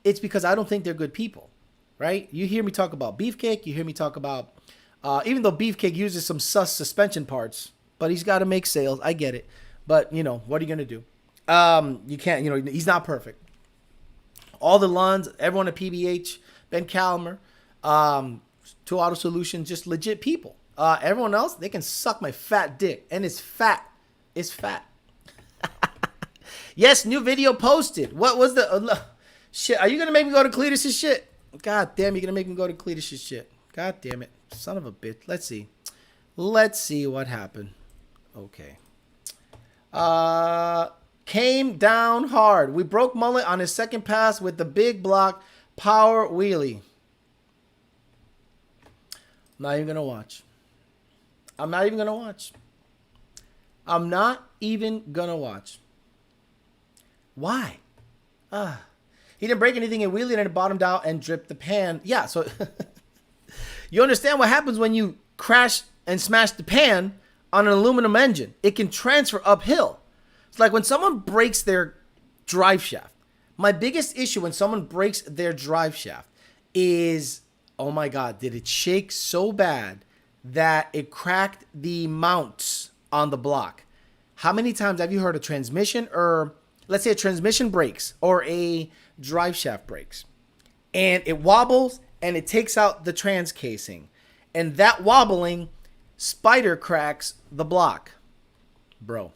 it's because I don't think they're good people, right? You hear me talk about Beefcake. You hear me talk about, even though Beefcake uses some sus suspension parts, but he's got to make sales. I get it. But, you know, what are you going to do? You can't, he's not perfect. All the Lunds, everyone at PBH, Ben Calmer, Two Auto Solutions, just legit people. Everyone else, they can suck my fat dick. And it's fat. It's fat. Yes, new video posted. What was the... shit, are you going to make me go to Cletus's shit? God damn, you're going to make me go to Cletus's shit. God damn it. Son of a bitch. Let's see. Let's see what happened. Okay. Came down hard. We broke Mullet on his second pass with the big block power wheelie. Not even going to watch. I'm not even going to watch. I'm not even going to watch. Why? He didn't break anything in wheelie and it bottomed out and dripped the pan. Yeah, so you understand what happens when you crash and smash the pan on an aluminum engine. It can transfer uphill. It's like when someone breaks their drive shaft. My biggest issue when someone breaks their drive shaft is, oh my God, did it shake so bad that it cracked the mounts on the block? How many times have you heard a transmission, or let's say a transmission breaks or a drive shaft breaks and it wobbles and it takes out the trans casing, and that wobbling spider cracks the block? Bro.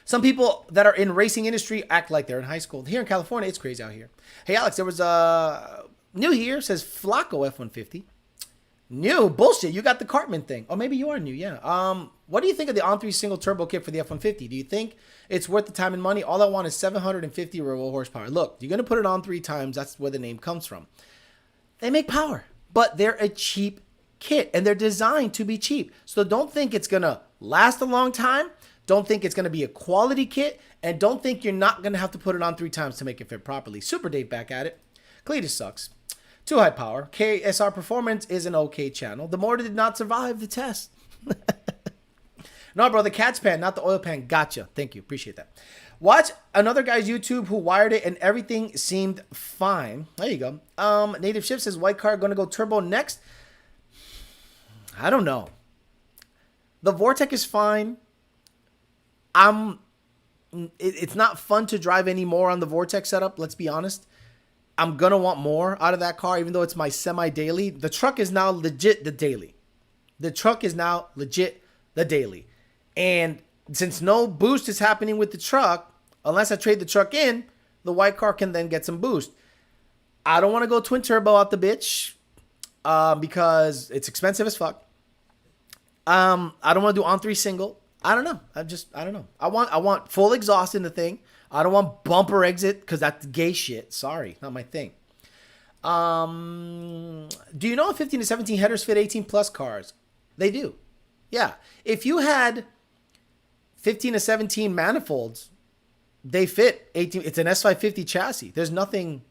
Some people that are in racing industry act like they're in high school. Here in California, it's crazy out here. Hey, Alex, there was a new here, says Flacco F-150. New? Bullshit. You got the Cartman thing. Oh, maybe you are new. Yeah. What do you think of the On3 single turbo kit for the F-150? Do you think it's worth the time and money? All I want is 750 raw horsepower. Look, you're going to put it on 3 times. That's where the name comes from. They make power, but they're a cheap kit and they're designed to be cheap. So don't think it's going to last a long time. Don't think it's going to be a quality kit, and don't think you're not going to have to put it on 3 times to make it fit properly. Super Dave back at it. Cletus sucks. Too high power. KSR Performance is an okay channel. The motor did not survive the test. No, bro, the cat's pan, not the oil pan. Gotcha. Thank you. Appreciate that. Watch another guy's YouTube who wired it and everything seemed fine. There you go. Native Ship says, white car going to go turbo next. I don't know. The Vortec is fine. It's not fun to drive anymore on the Vortex setup. Let's be honest. I'm going to want more out of that car, even though it's my semi-daily. The truck is now legit the daily. The truck is now legit the daily. And since no boost is happening with the truck, unless I trade the truck in, the white car can then get some boost. I don't want to go twin turbo out the bitch because it's expensive as fuck. I don't want to do on-3 single. I don't know. I don't know. I want full exhaust in the thing. I don't want bumper exit because that's gay shit. Sorry, not my thing. Do you know 15 to 17 headers fit 18 plus cars? They do. Yeah. If you had 15 to 17 manifolds, they fit 18. It's an S550 chassis. There's nothing.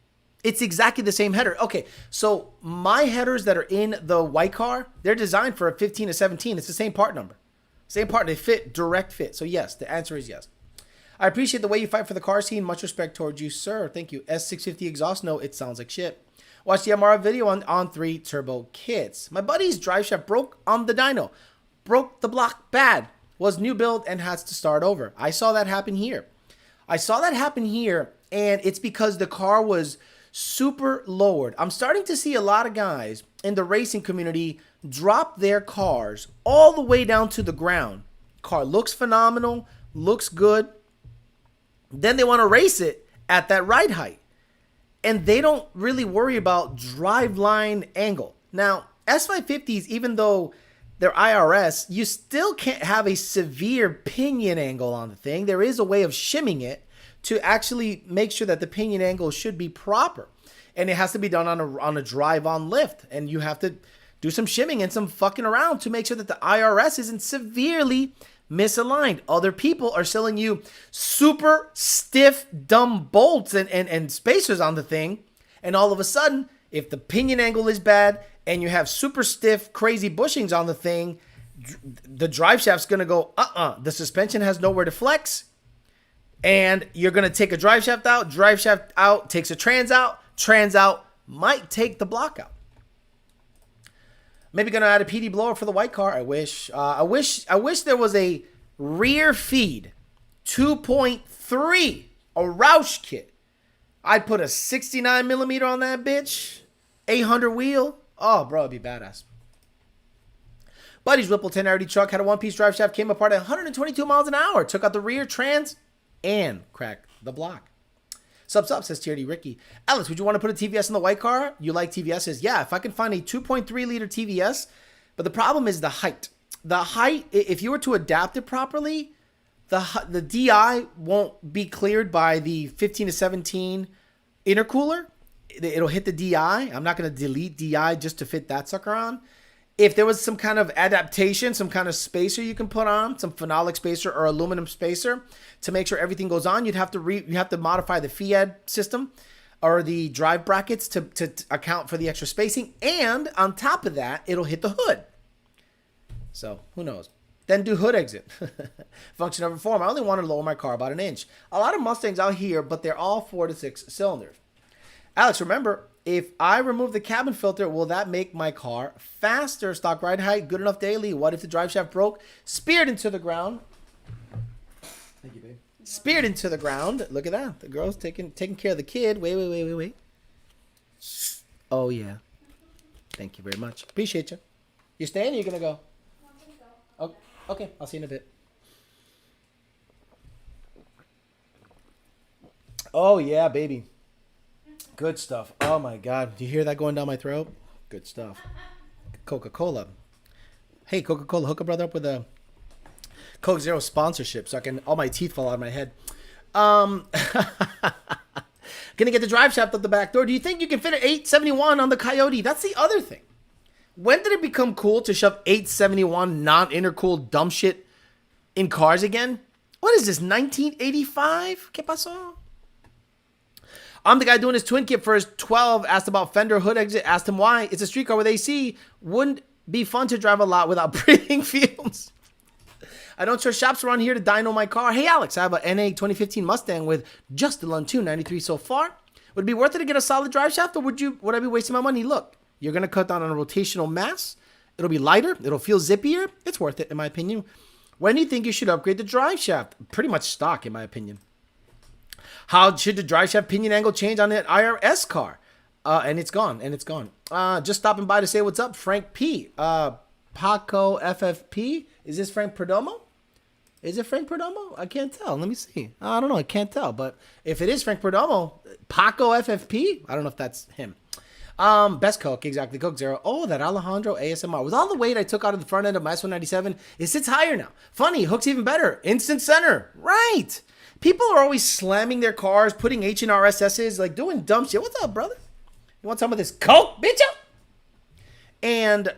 It's exactly the same header. Okay, so my headers that are in the white car, they're designed for a 15 to 17. It's the same part number. Same part, they fit, direct fit. So yes, the answer is yes. I appreciate the way you fight for the car scene. Much respect towards you, sir. Thank you. S650 exhaust. No, it sounds like shit. Watch the MRI video on 3 turbo kits. My buddy's drive shaft broke on the dyno. Broke the block bad. Was new build and has to start over. I saw that happen here. And it's because the car was super lowered. I'm starting to see a lot of guys in the racing community drop their cars all the way down to the ground. Car looks phenomenal, looks good. Then they want to race it at that ride height. And they don't really worry about driveline angle. Now, S550s, even though they're IRS, you still can't have a severe pinion angle on the thing. There is a way of shimming it to actually make sure that the pinion angle should be proper. And it has to be done on a drive-on lift. And you have to do some shimming and some fucking around to make sure that the IRS isn't severely misaligned. Other people are selling you super stiff, dumb bolts and spacers on the thing. And all of a sudden, if the pinion angle is bad and you have super stiff, crazy bushings on the thing, the drive shaft's going to go, the suspension has nowhere to flex. And you're going to take a drive shaft out, takes a trans out, might take the block out. Maybe going to add a PD blower for the white car. I wish there was a rear feed 2.3, a Roush kit. I'd put a 69 millimeter on that bitch. 800 wheel. Oh, bro, it'd be badass. Buddy's Whipple 10RD truck had a one-piece drive shaft, came apart at 122 miles an hour, took out the rear trans, and cracked the block. Sup, says TRD Ricky. Alex, would you want to put a TVS in the white car? You like TVSs? Yeah, if I can find a 2.3 liter TVS, but the problem is the height. The height, if you were to adapt it properly, the DI won't be cleared by the 15 to 17 intercooler. It'll hit the DI. I'm not going to delete DI just to fit that sucker on. If there was some kind of adaptation, some kind of spacer you can put on, some phenolic spacer or aluminum spacer to make sure everything goes on, you'd have to modify the FIAD system or the drive brackets to account for the extra spacing. And on top of that, it'll hit the hood. So who knows? Then do hood exit. Function over form. I only want to lower my car about an inch. A lot of Mustangs out here, but they're all 4 to 6 cylinders. Alex, remember, if I remove the cabin filter, will that make my car faster? Stock ride height, good enough daily. What if the drive shaft broke? Speared into the ground. Thank you, babe. Speared into the ground. Look at that. The girl's taking care of the kid. Wait. Oh, yeah. Thank you very much. Appreciate you. You staying or you going to go? Oh, okay. I'll see you in a bit. Oh, yeah, baby. Good stuff. Oh, my God. Do you hear that going down my throat? Good stuff. Coca-Cola. Hey, Coca-Cola, hook a brother up with a Coke Zero sponsorship so all my teeth fall out of my head. Gonna get the drive shaft out the back door. Do you think you can fit an 871 on the Coyote? That's the other thing. When did it become cool to shove 871 non-intercooled dumb shit in cars again? What is this, 1985? ¿Qué pasó? I'm the guy doing his twin kit for his 12. Asked about fender hood exit. Asked him why. It's a street car with AC. Wouldn't be fun to drive a lot without breathing fumes. I don't trust shops around here to dyno my car. Hey, Alex, I have a NA 2015 Mustang with just the Lund 293 so far. Would it be worth it to get a solid drive shaft, or would I be wasting my money? Look, you're going to cut down on a rotational mass. It'll be lighter. It'll feel zippier. It's worth it, in my opinion. When do you think you should upgrade the drive shaft? Pretty much stock, in my opinion. How should the drive shaft pinion angle change on an IRS car? And it's gone. Just stopping by to say what's up, Frank P. Paco FFP. Is this Frank Perdomo? Is it Frank Perdomo? I can't tell. Let me see. I don't know. I can't tell. But if it is Frank Perdomo, Paco FFP, I don't know if that's him. Best Coke, exactly. Coke Zero. Oh, that Alejandro ASMR. With all the weight I took out of the front end of my S197, it sits higher now. Funny, hook's even better. Instant center. Right. People are always slamming their cars, putting H&RSSs, like doing dumb shit. What's up, brother? You want some of this Coke, bitch? And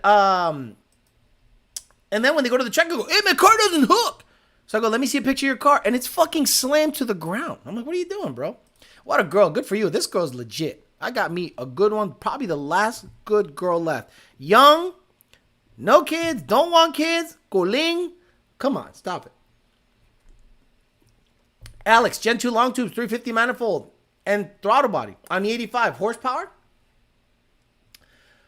then when they go to the check, they go, hey, my car doesn't hook. So I go, let me see a picture of your car. And it's fucking slammed to the ground. I'm like, what are you doing, bro? What a girl. Good for you. This girl's legit. I got me a good one. Probably the last good girl left. Young, no kids, don't want kids, Goling. Come on, stop it. Alex, Gen 2 long tubes, 350 manifold, and throttle body on the 85. Horsepower?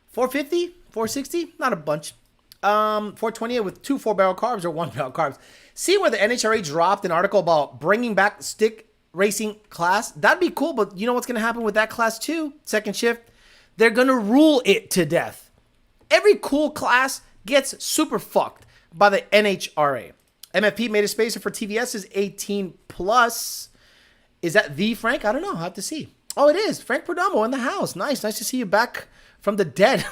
450? 460? Not a bunch. 428 with 2 4-barrel carbs or 1-barrel carbs. See where the NHRA dropped an article about bringing back stick racing class? That'd be cool, but you know what's going to happen with that class too? Second shift? They're going to rule it to death. Every cool class gets super fucked by the NHRA. MFP made a spacer for TVS's 18 plus. Is that the Frank? I don't know. I'll have to see. Oh, it is. Frank Perdomo in the house. Nice to see you back from the dead.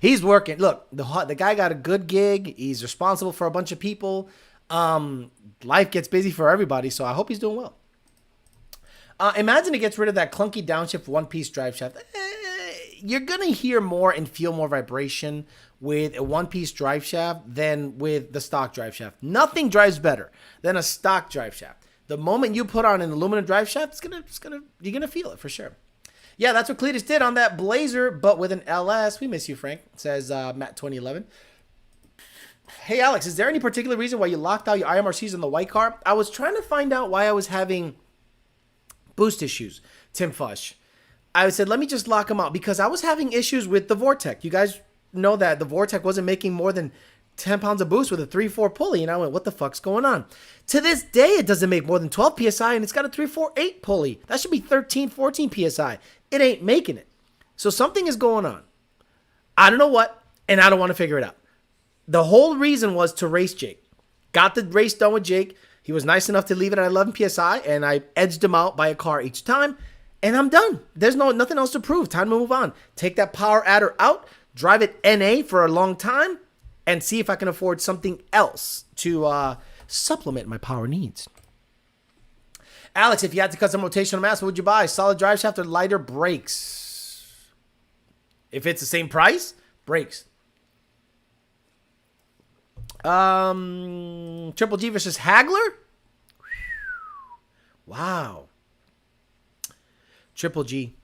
He's working. Look, the guy got a good gig. He's responsible for a bunch of people. Life gets busy for everybody, so I hope he's doing well. Imagine it gets rid of that clunky downshift one-piece drive shaft. You're going to hear more and feel more vibration with a one-piece drive shaft than with the stock drive shaft. Nothing drives better than a stock drive shaft. The moment you put on an aluminum drive shaft, you're gonna feel it for sure. Yeah, that's what Cletus did on that Blazer, but with an LS. We miss you, Frank, says Matt 2011. Hey, Alex, is there any particular reason why you locked out your IMRCs on the white car? I was trying to find out why I was having boost issues, Tim Fush. I said, let me just lock them out because I was having issues with the Vortec. You guys know that the Vortec wasn't making more than 10 pounds of boost with a 3.4 pulley. And I went, what the fuck's going on? To this day, it doesn't make more than 12 PSI, and it's got a 3.48 pulley. That should be 13, 14 PSI. It ain't making it. So something is going on. I don't know what, and I don't want to figure it out. The whole reason was to race Jake. Got the race done with Jake. He was nice enough to leave it at 11 PSI, and I edged him out by a car each time, and I'm done. There's nothing else to prove. Time to move on. Take that power adder out, drive it NA for a long time, and see if I can afford something else to supplement my power needs. Alex, if you had to cut some rotational mass, what would you buy? Solid drive shaft or lighter brakes? If it's the same price, brakes. Triple G versus Hagler? Wow. Triple G.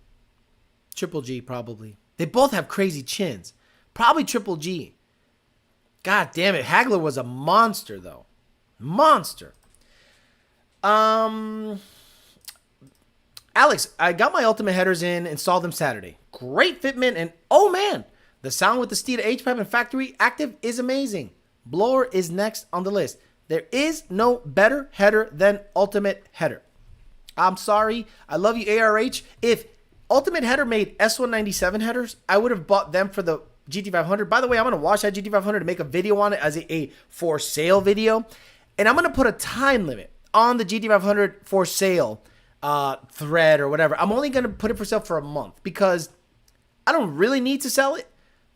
Triple G, probably. They both have crazy chins. Probably Triple G. God damn it. Hagler was a monster, though. Monster. Alex, I got my Ultimate headers in, installed them Saturday. Great fitment, and oh man, the sound with the Steeda H-pipe and factory active is amazing. Blower is next on the list. There is no better header than Ultimate header. I'm sorry. I love you, ARH. If Ultimate header made S197 headers, I would have bought them for the GT500. By the way, I'm going to watch that GT500 to make a video on it as a for sale video. And I'm going to put a time limit on the GT500 for sale thread or whatever. I'm only going to put it for sale for a month because I don't really need to sell it,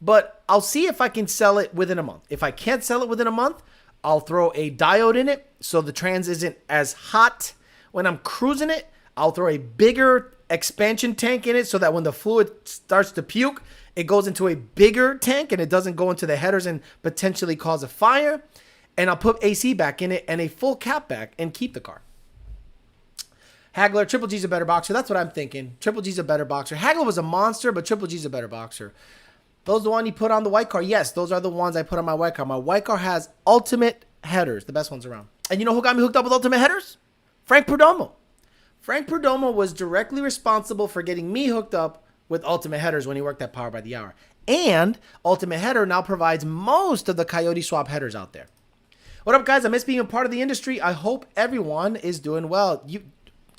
but I'll see if I can sell it within a month. If I can't sell it within a month, I'll throw a diode in it so the trans isn't as hot. When I'm cruising it, I'll throw a bigger expansion tank in it so that when the fluid starts to puke, it goes into a bigger tank and it doesn't go into the headers and potentially cause a fire. And I'll put AC back in it and a full cap back and keep the car. Hagler, Triple G's a better boxer. That's what I'm thinking. Triple G's a better boxer. Hagler was a monster, but Triple G's a better boxer. Those are the one you put on the white car? Yes, those are the ones I put on my white car. My white car has Ultimate headers, the best ones around. And you know who got me hooked up with Ultimate headers? Frank Perdomo. Frank Perdomo was directly responsible for getting me hooked up with Ultimate headers when he worked at Power by the Hour. And Ultimate header now provides most of the Coyote swap headers out there. What up, guys? I miss being a part of the industry. I hope everyone is doing well. You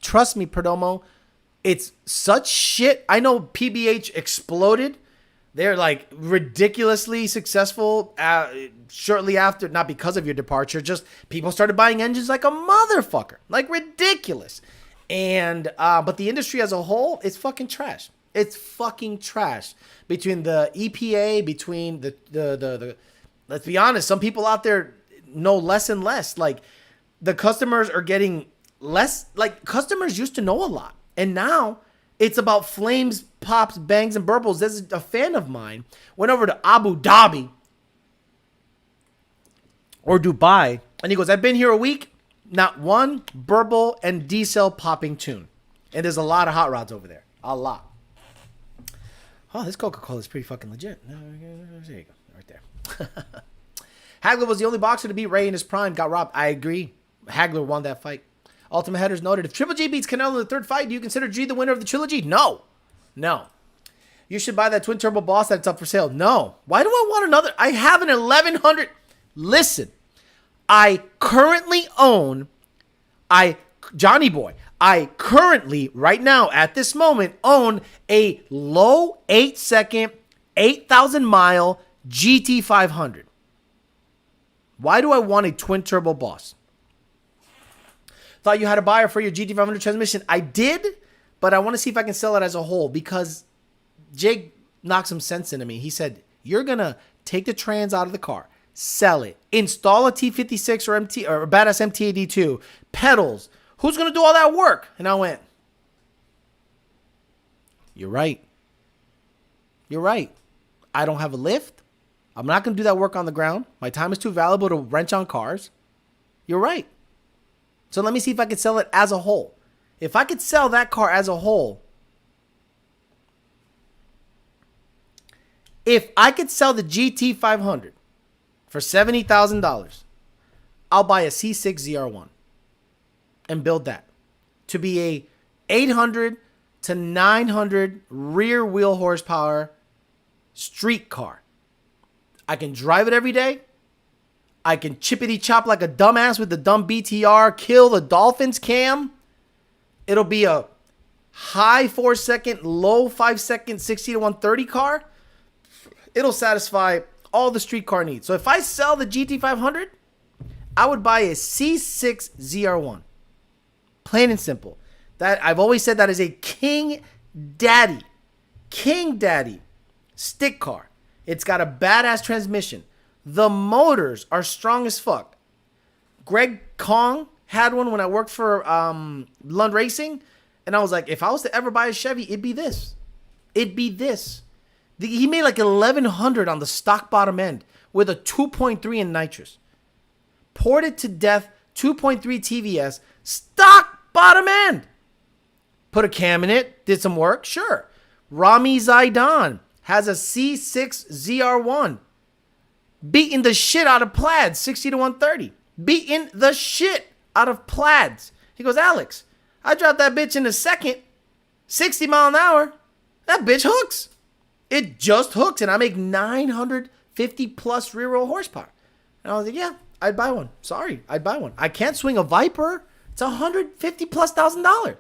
trust me, Perdomo. It's such shit. I know PBH exploded. They're like ridiculously successful shortly after, not because of your departure, just people started buying engines like a motherfucker, like ridiculous. And but the industry as a whole is fucking trash. It's fucking trash. Between the EPA, between the let's be honest, some people out there know less and less. Like the customers are getting less. Like customers used to know a lot, and now it's about flames, pops, bangs, and burbles. There's a fan of mine went over to Abu Dhabi or Dubai, and he goes, "I've been here a week, not one burble and diesel popping tune." And there's a lot of hot rods over there, a lot. Oh, this Coca-Cola is pretty fucking legit. There you go, right there. Hagler was the only boxer to beat Ray in his prime. Got robbed. I agree. Hagler won that fight. Ultimate headers noted. If Triple G beats Canelo in the third fight, do you consider G the winner of the trilogy? No. No. You should buy that twin turbo boss that's up for sale. No. Why do I want another? I have an 1100. Listen, I currently own, Johnny Boy, I currently, right now, at this moment, own a low 8-second, 8,000 mile GT500. Why do I want a twin turbo boss? Thought you had a buyer for your GT500 transmission. I did, but I want to see if I can sell it as a whole because Jake knocked some sense into me. He said, you're going to take the trans out of the car, sell it, install a T56 or a badass MT82, pedals. Who's going to do all that work? And I went, you're right. You're right. I don't have a lift. I'm not going to do that work on the ground. My time is too valuable to wrench on cars. You're right. So let me see if I could sell it as a whole. If I could sell that car as a whole, if I could sell the GT500 for $70,000, I'll buy a C6 ZR1 and build that to be a 800 to 900 rear wheel horsepower street car. I can drive it every day. I can chippity chop like a dumbass with the dumb BTR, kill the Dolphins cam. It'll be a high 4-second, low 5-second, 60 to 130 car. It'll satisfy all the street car needs. So if I sell the GT500, I would buy a C6 ZR1. Plain and simple. That I've always said that is a king daddy stick car. It's got a badass transmission. The motors are strong as fuck. Greg Kong had one when I worked for Lund Racing, and I was like, if I was to ever buy a Chevy, it'd be this. He made like 1,100 on the stock bottom end with a 2.3 in nitrous. Ported to death, 2.3 TVS, stock bottom end. Put a cam in it, did some work, sure. Rami Zaidan has a C6 ZR1. Beating the shit out of plaids, 60 to 130. Beating the shit out of plaids. He goes, Alex, I dropped that bitch in a second, 60 mile an hour. That bitch hooks. It just hooks, and I make 950 plus rear roll horsepower. And I was like, yeah, I'd buy one. Sorry, I'd buy one. I can't swing a Viper. It's $150 plus $1,000.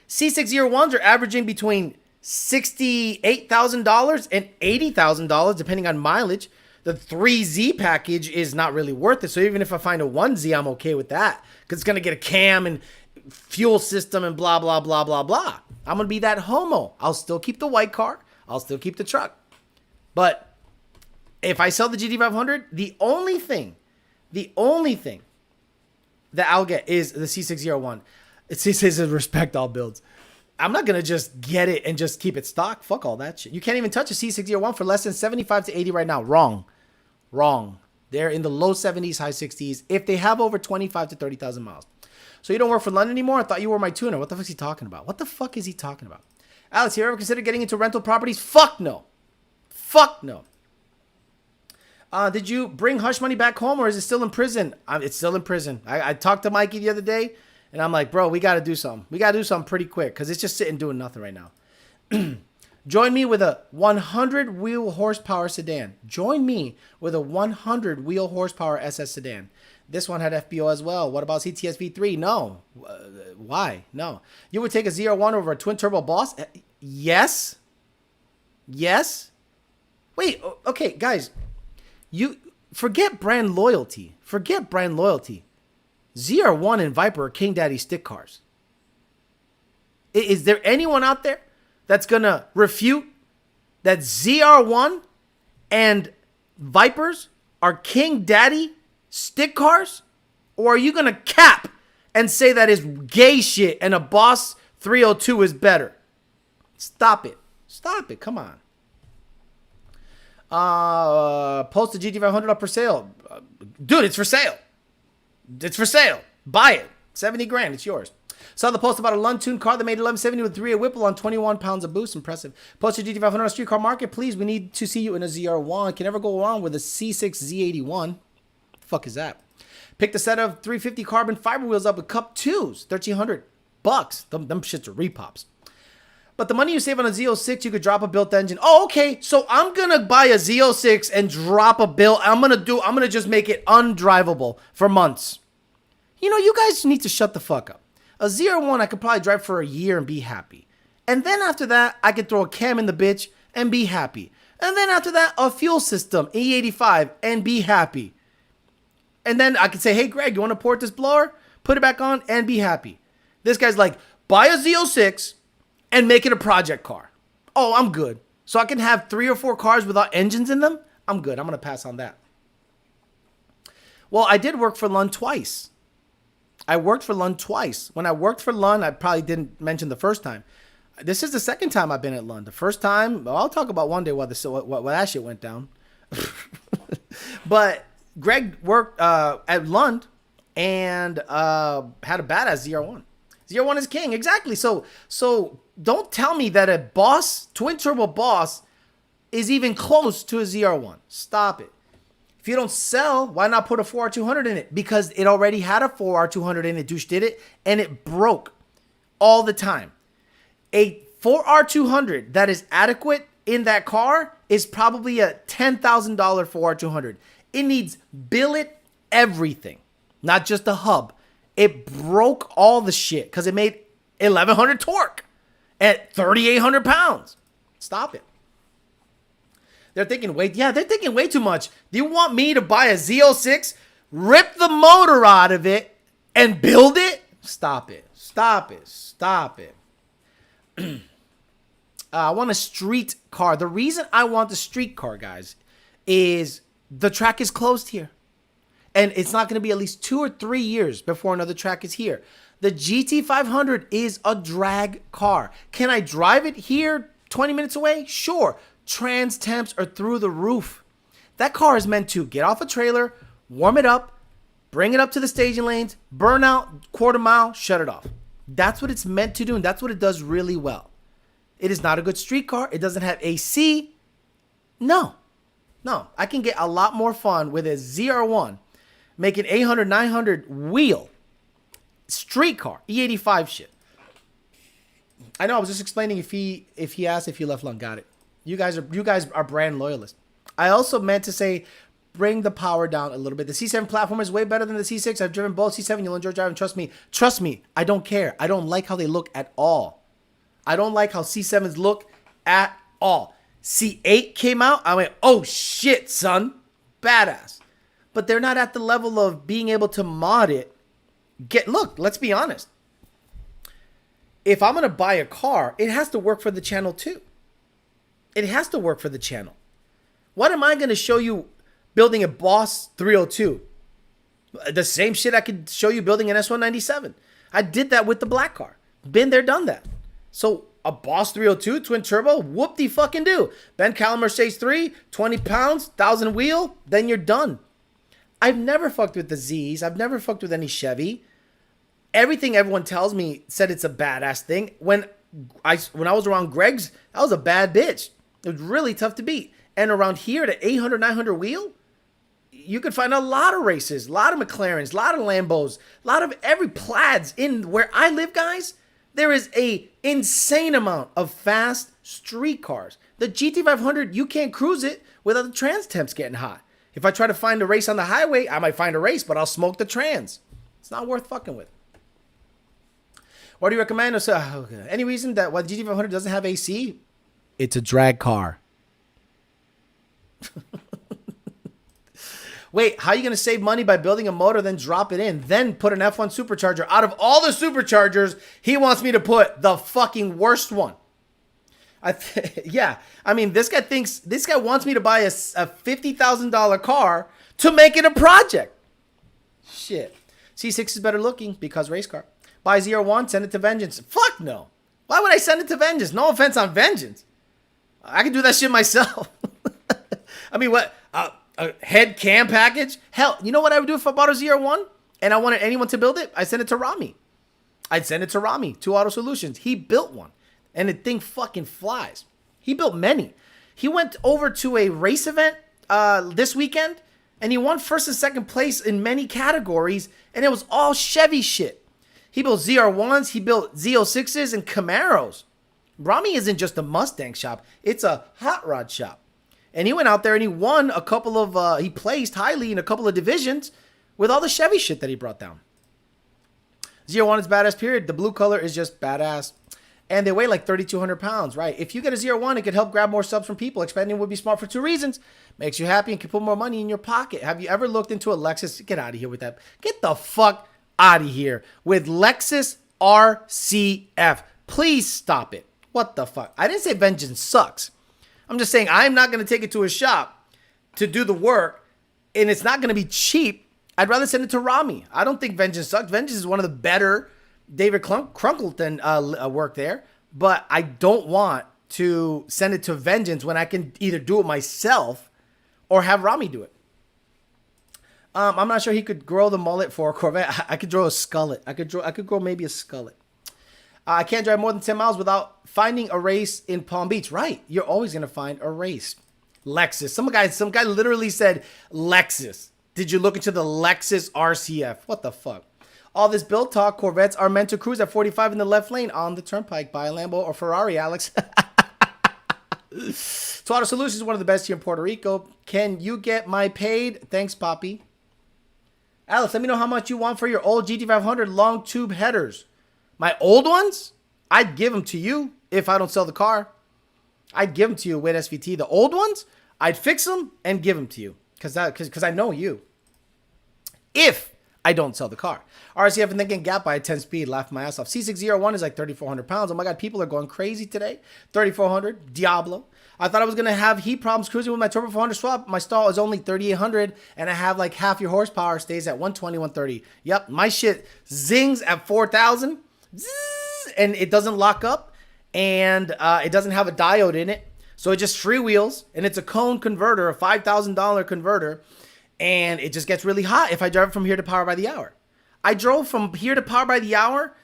C6 ZR1s are averaging between $68,000 and $80,000 depending on mileage. The 3Z package is not really worth it. So even if I find a 1Z, I'm okay with that because it's going to get a cam and fuel system and blah, blah, blah, blah, blah. I'm going to be that homo. I'll still keep the white car. I'll still keep the truck. But if I sell the GT500, the only thing that I'll get is the C601. It says respect all builds. I'm not going to just get it and just keep it stock. Fuck all that shit. You can't even touch a C601 for less than 75 to 80 right now. Wrong. They're in the low 70s, high 60s if they have over 25 to 30,000 miles. So you don't work for London anymore? I thought you were my tuner. What the fuck is he talking about? What the fuck is he talking about? Alex, you ever considered getting into rental properties? Fuck no. Did you bring hush money back home or is it still in prison? It's still in prison. I talked to Mikey the other day and I'm like, bro, we got to do something. We got to do something pretty quick because it's just sitting doing nothing right now. Join me with a 100 wheel horsepower sedan. Join me with a 100 wheel horsepower SS sedan. This one had FBO as well. What about CTS V3? No. Why? No. You would take a ZR1 over a twin turbo Boss? Yes. Wait, okay, guys. You forget brand loyalty. ZR1 and Viper are King Daddy stick cars. Is there anyone out there that's going to refute that ZR1 and Vipers are King Daddy stick cars? Or are you going to cap and say that is gay shit and a Boss 302 is better? Stop it. Come on. Post the GT500 up for sale. Dude, it's for sale. Buy it. 70 grand. It's yours. Saw the post about a Lund tuned car that made 1170 with 3 Whipple on 21 pounds of boost. Impressive. Post your GT500 on street car market, please. We need to see you in a ZR1. Can never go wrong with a C6 Z81. What the fuck is that? Picked a set of 350 carbon fiber wheels up with Cup 2s. $1,300. Them shits are repops. But the money you save on a Z06, you could drop a built engine. Oh, okay. So I'm going to buy a Z06 and drop a built. I'm going to just make it undrivable for months. You know, you guys need to shut the fuck up. A ZR1, I could probably drive for a year and be happy. And then after that, I could throw a cam in the bitch and be happy. And then after that, a fuel system, E85, and be happy. And then I could say, hey, Greg, you want to port this blower? Put it back on and be happy. This guy's like, buy a Z06 and make it a project car. Oh, I'm good. So I can have 3 or 4 cars without engines in them? I'm good. I'm going to pass on that. Well, I did work for Lund twice. When I worked for Lund, I probably didn't mention the first time. This is the second time I've been at Lund. The first time, well, I'll talk about one day what that shit went down. But Greg worked at Lund and had a badass ZR1. ZR1 is king, exactly. So don't tell me that a Boss, twin turbo Boss, is even close to a ZR1. Stop it. If you don't sell, why not put a 4R200 in it? Because it already had a 4R200 in it. Douche did it, and it broke all the time. A 4R200 that is adequate in that car is probably a $10,000 4R200. It needs billet everything, not just the hub. It broke all the shit because it made 1,100 torque at 3,800 pounds. Stop it. They're thinking they're thinking way too much. Do you want me to buy a Z06, rip the motor out of it, and build it? Stop it. Stop it. Stop it. I want a street car. The reason I want the street car, guys, is the track is closed here. And it's not going to be at least 2 or 3 years before another track is here. The GT500 is a drag car. Can I drive it here 20 minutes away? Sure. Trans temps are through the roof. That car is meant to get off a trailer, warm it up, bring it up to the staging lanes, burn out, quarter mile, shut it off. That's what it's meant to do, and that's what it does really well. It is not a good street car. It doesn't have AC. No. I can get a lot more fun with a ZR1 making 800, 900 wheel street car, E85 shit. I know. I was just explaining if he asked if you left lung. Got it. You guys are brand loyalists. I also meant to say bring the power down a little bit. The C7 platform is way better than the C6. I've driven both C7. You'll enjoy driving. Trust me. I don't care. I don't like how they look at all. I don't like how C7s look at all. C8 came out. I went, oh shit, son. Badass. But they're not at the level of being able to mod it. Look, let's be honest. If I'm going to buy a car, it has to work for the channel too. It has to work for the channel. What am I going to show you building a Boss 302? The same shit I could show you building an S197. I did that with the black car. Been there, done that. So a Boss 302 twin turbo, whoop-de-fucking-do. Ben Callum Mercedes 3, 20 pounds, 1,000 wheel, then you're done. I've never fucked with the Zs. I've never fucked with any Chevy. Everything everyone tells me said it's a badass thing. When I was around Greg's, that was a bad bitch. It was really tough to beat. And around here, the 800, 900 wheel, you could find a lot of races, a lot of McLarens, a lot of Lambos, a lot of every plaids. In where I live, guys, there is a insane amount of fast street cars. The GT500, you can't cruise it without the trans temps getting hot. If I try to find a race on the highway, I might find a race, but I'll smoke the trans. It's not worth fucking with. What do you recommend? Any reason that why the GT500 doesn't have AC? It's a drag car. Wait, how are you going to save money by building a motor, then drop it in, then put an F1 supercharger? Out of all the superchargers, he wants me to put the fucking worst one. Yeah, I mean, this guy wants me to buy a $50,000 car to make it a project. Shit. C6 is better looking because race car. Buy ZR1, send it to Vengeance. Fuck no. Why would I send it to Vengeance? No offense on Vengeance. I can do that shit myself. I mean, what? A head cam package? Hell, you know what I would do if I bought a ZR1 and I wanted anyone to build it? I'd send it to Rami. 2 Auto Solutions. He built one. And the thing fucking flies. He built many. He went over to a race event this weekend, and he won first and second place in many categories, and it was all Chevy shit. He built ZR1s, he built Z06s, and Camaros. Rami isn't just a Mustang shop. It's a hot rod shop. And he went out there and he won a couple of, he placed highly in a couple of divisions with all the Chevy shit that he brought down. ZR1 is badass, period. The blue color is just badass. And they weigh like 3,200 pounds, right? If you get a ZR1, it could help grab more subs from people. Expanding would be smart for 2 reasons. Makes you happy and can put more money in your pocket. Have you ever looked into a Lexus? Get out of here with that. Get the fuck out of here with Lexus RCF. Please stop it. What the fuck? I didn't say Vengeance sucks. I'm just saying I'm not going to take it to a shop to do the work, and it's not going to be cheap. I'd rather send it to Rami. I don't think Vengeance sucks. Vengeance is one of the better David Crunkleton work there, but I don't want to send it to Vengeance when I can either do it myself or have Rami do it. I'm not sure he could grow the mullet for a Corvette. I could grow a skullet. I could grow maybe a skullet. I can't drive more than 10 miles without finding a race in Palm Beach. Right. You're always going to find a race. Lexus. Some guy literally said Lexus. Did you look into the Lexus RCF? What the fuck? All this build talk, Corvettes are meant to cruise at 45 in the left lane on the turnpike. Buy a Lambo or Ferrari, Alex. Auto Solutions is one of the best here in Puerto Rico. Can you get my paid? Thanks, Poppy. Alex, let me know how much you want for your old GT500 long tube headers. My old ones? I'd give them to you if I don't sell the car. I'd give them to you with SVT. The old ones, I'd fix them and give them to you because I know you. If I don't sell the car. RC, I've been thinking gap by a 10 speed. Laugh my ass off. C601 is like 3,400 pounds. Oh my God, people are going crazy today. 3,400. Diablo. I thought I was going to have heat problems cruising with my Turbo 400 swap. My stall is only 3,800 and I have like half your horsepower stays at 120, 130. Yep, my shit zings at 4,000 and it doesn't lock up and it doesn't have a diode in it. So it just freewheels and it's a cone converter, a $5,000 converter. And it just gets really hot if I drive it from here to Power by the Hour. I drove from here to Power by the Hour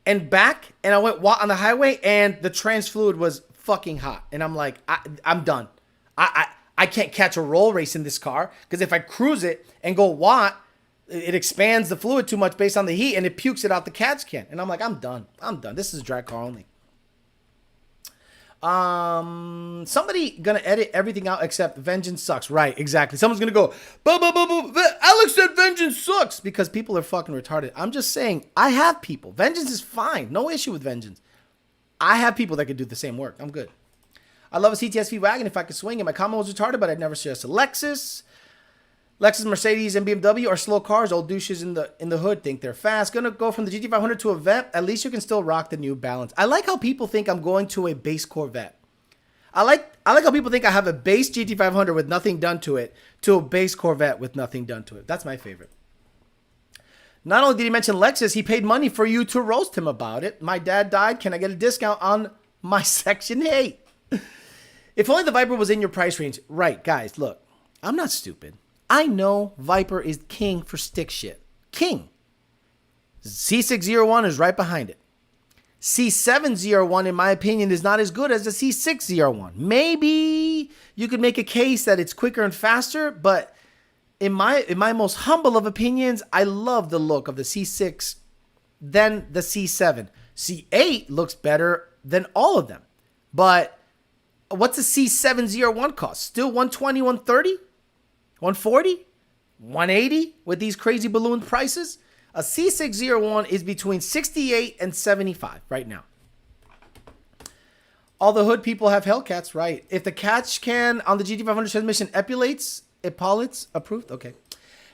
and back, and I went on the highway, and the trans fluid was fucking hot. And I'm like, I'm done. I can't catch a roll race in this car, because if I cruise it and go watt, it expands the fluid too much based on the heat, and it pukes it out the catch can. And I'm like, I'm done. This is a drag car only. Somebody gonna edit everything out except Vengeance sucks. Right, exactly. Someone's gonna go, Alex said Vengeance sucks because people are fucking retarded. I'm just saying, I have people. Vengeance is fine. No issue with Vengeance. I have people that could do the same work. I'm good. I love a CTSV wagon if I could swing it. My comment was retarded, but I'd never suggest a Lexus. Lexus, Mercedes, and BMW are slow cars. Old douches in the hood think they're fast. Gonna go from the GT500 to a Vet. At least you can still rock the New Balance. I like how people think I'm going to a base Corvette. I like how people think I have a base GT500 with nothing done to it to a base Corvette with nothing done to it. That's my favorite. Not only did he mention Lexus, he paid money for you to roast him about it. My dad died. Can I get a discount on my Section 8? If only the Viper was in your price range. Right, guys, look. I'm not stupid. I know Viper is king for stick shit. King. C601 is right behind it. C701, in my opinion, is not as good as the C601. Maybe you could make a case that it's quicker and faster, but in my most humble of opinions, I love the look of the C6 than the C7. C8 looks better than all of them. But what's a C701 cost? Still 120, 130? 140? 180 with these crazy balloon prices? A C601 is between 68 and 75 right now. All the hood people have Hellcats, right? If the catch can on the GT500 transmission epulates, approved? Okay.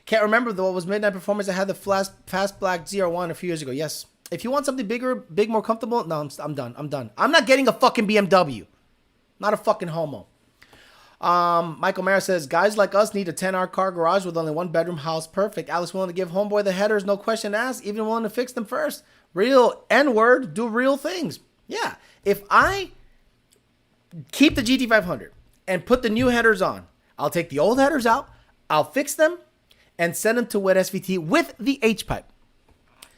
Can't remember though. It was Midnight Performance that had the Fast Black ZR1 a few years ago. Yes. If you want something bigger, more comfortable, no, I'm done. I'm not getting a fucking BMW. Not a fucking homo. Michael Mara says, guys like us need a 10-hour car garage with only one bedroom house. Perfect. Alex willing to give homeboy the headers, no question asked, even willing to fix them first. Real N-word, do real things. Yeah. If I keep the GT500 and put the new headers on, I'll take the old headers out, I'll fix them, and send them to wet SVT with the H-pipe.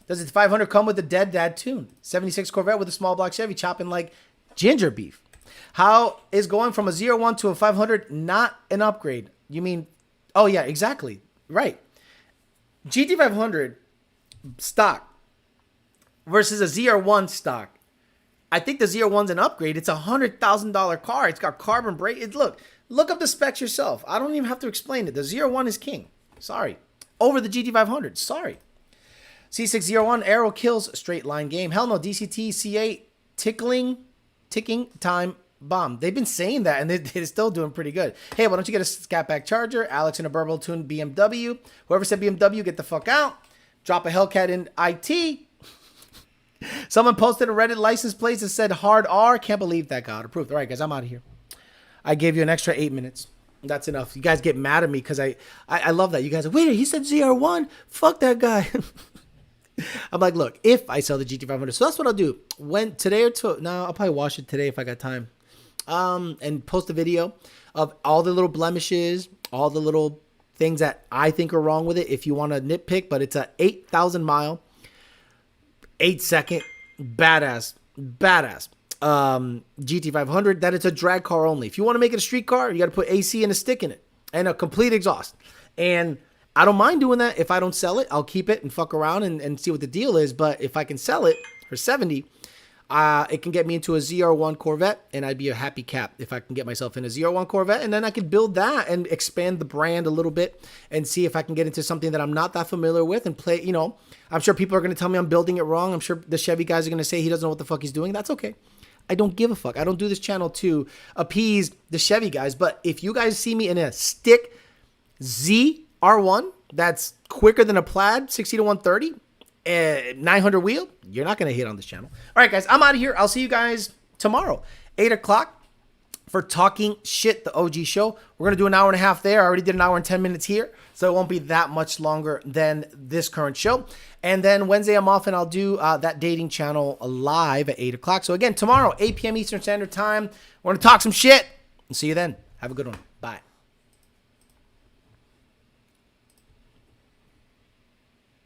Does the 500 come with a dead dad tune? 76 Corvette with a small block Chevy chopping like ginger beef. How is going from a 01 to a 500 not an upgrade? You mean, oh yeah, exactly. Right. GT500 stock versus a ZR1 stock. I think the ZR1's an upgrade. It's a $100,000 car. It's got carbon brake. Look up the specs yourself. I don't even have to explain it. The ZR1 is king. Sorry. Over the GT500. Sorry. C601 Aero kills straight line game. Hell no. DCT C8 ticking time bomb. They've been saying that, and they're still doing pretty good. Hey, why don't you get a Scatback Charger? Alex in a Burble tuned BMW. Whoever said BMW, get the fuck out. Drop a Hellcat in IT. Someone posted a Reddit license plate that said hard R. Can't believe that got approved. All right, guys, I'm out of here. I gave you an extra 8 minutes. That's enough. You guys get mad at me because I love that. You guys are, wait, he said ZR1? Fuck that guy. I'm like, look, if I sell the GT500, so that's what I'll do. When today or two, no, I'll probably wash it today if I got time. And post a video of all the little blemishes, all the little things that I think are wrong with it. If you want to nitpick, but it's a 8,000 mile, 8-second, badass GT500 that it's a drag car only. If you want to make it a street car, you got to put AC and a stick in it and a complete exhaust. And I don't mind doing that. If I don't sell it, I'll keep it and fuck around and see what the deal is. But if I can sell it for 70, It can get me into a ZR1 Corvette, and I'd be a happy cap if I can get myself in a ZR1 Corvette, and then I could build that and expand the brand a little bit and see if I can get into something that I'm not that familiar with and play, I'm sure people are going to tell me I'm building it wrong. I'm sure the Chevy guys are going to say he doesn't know what the fuck he's doing. That's okay. I don't give a fuck. I don't do this channel to appease the Chevy guys, but if you guys see me in a stick ZR1 that's quicker than a Plaid 60 to 130, 900 wheel, you're not going to hit on this channel. All right, guys, I'm out of here. I'll see you guys tomorrow, 8 o'clock for Talking Shit, the OG show. We're going to do an hour and a half there. I already did an hour and 10 minutes here, so it won't be that much longer than this current show. And then Wednesday, I'm off, and I'll do that dating channel live at 8 o'clock. So again, tomorrow, 8 p.m. Eastern Standard Time, we're going to talk some shit. And see you then. Have a good one. Bye.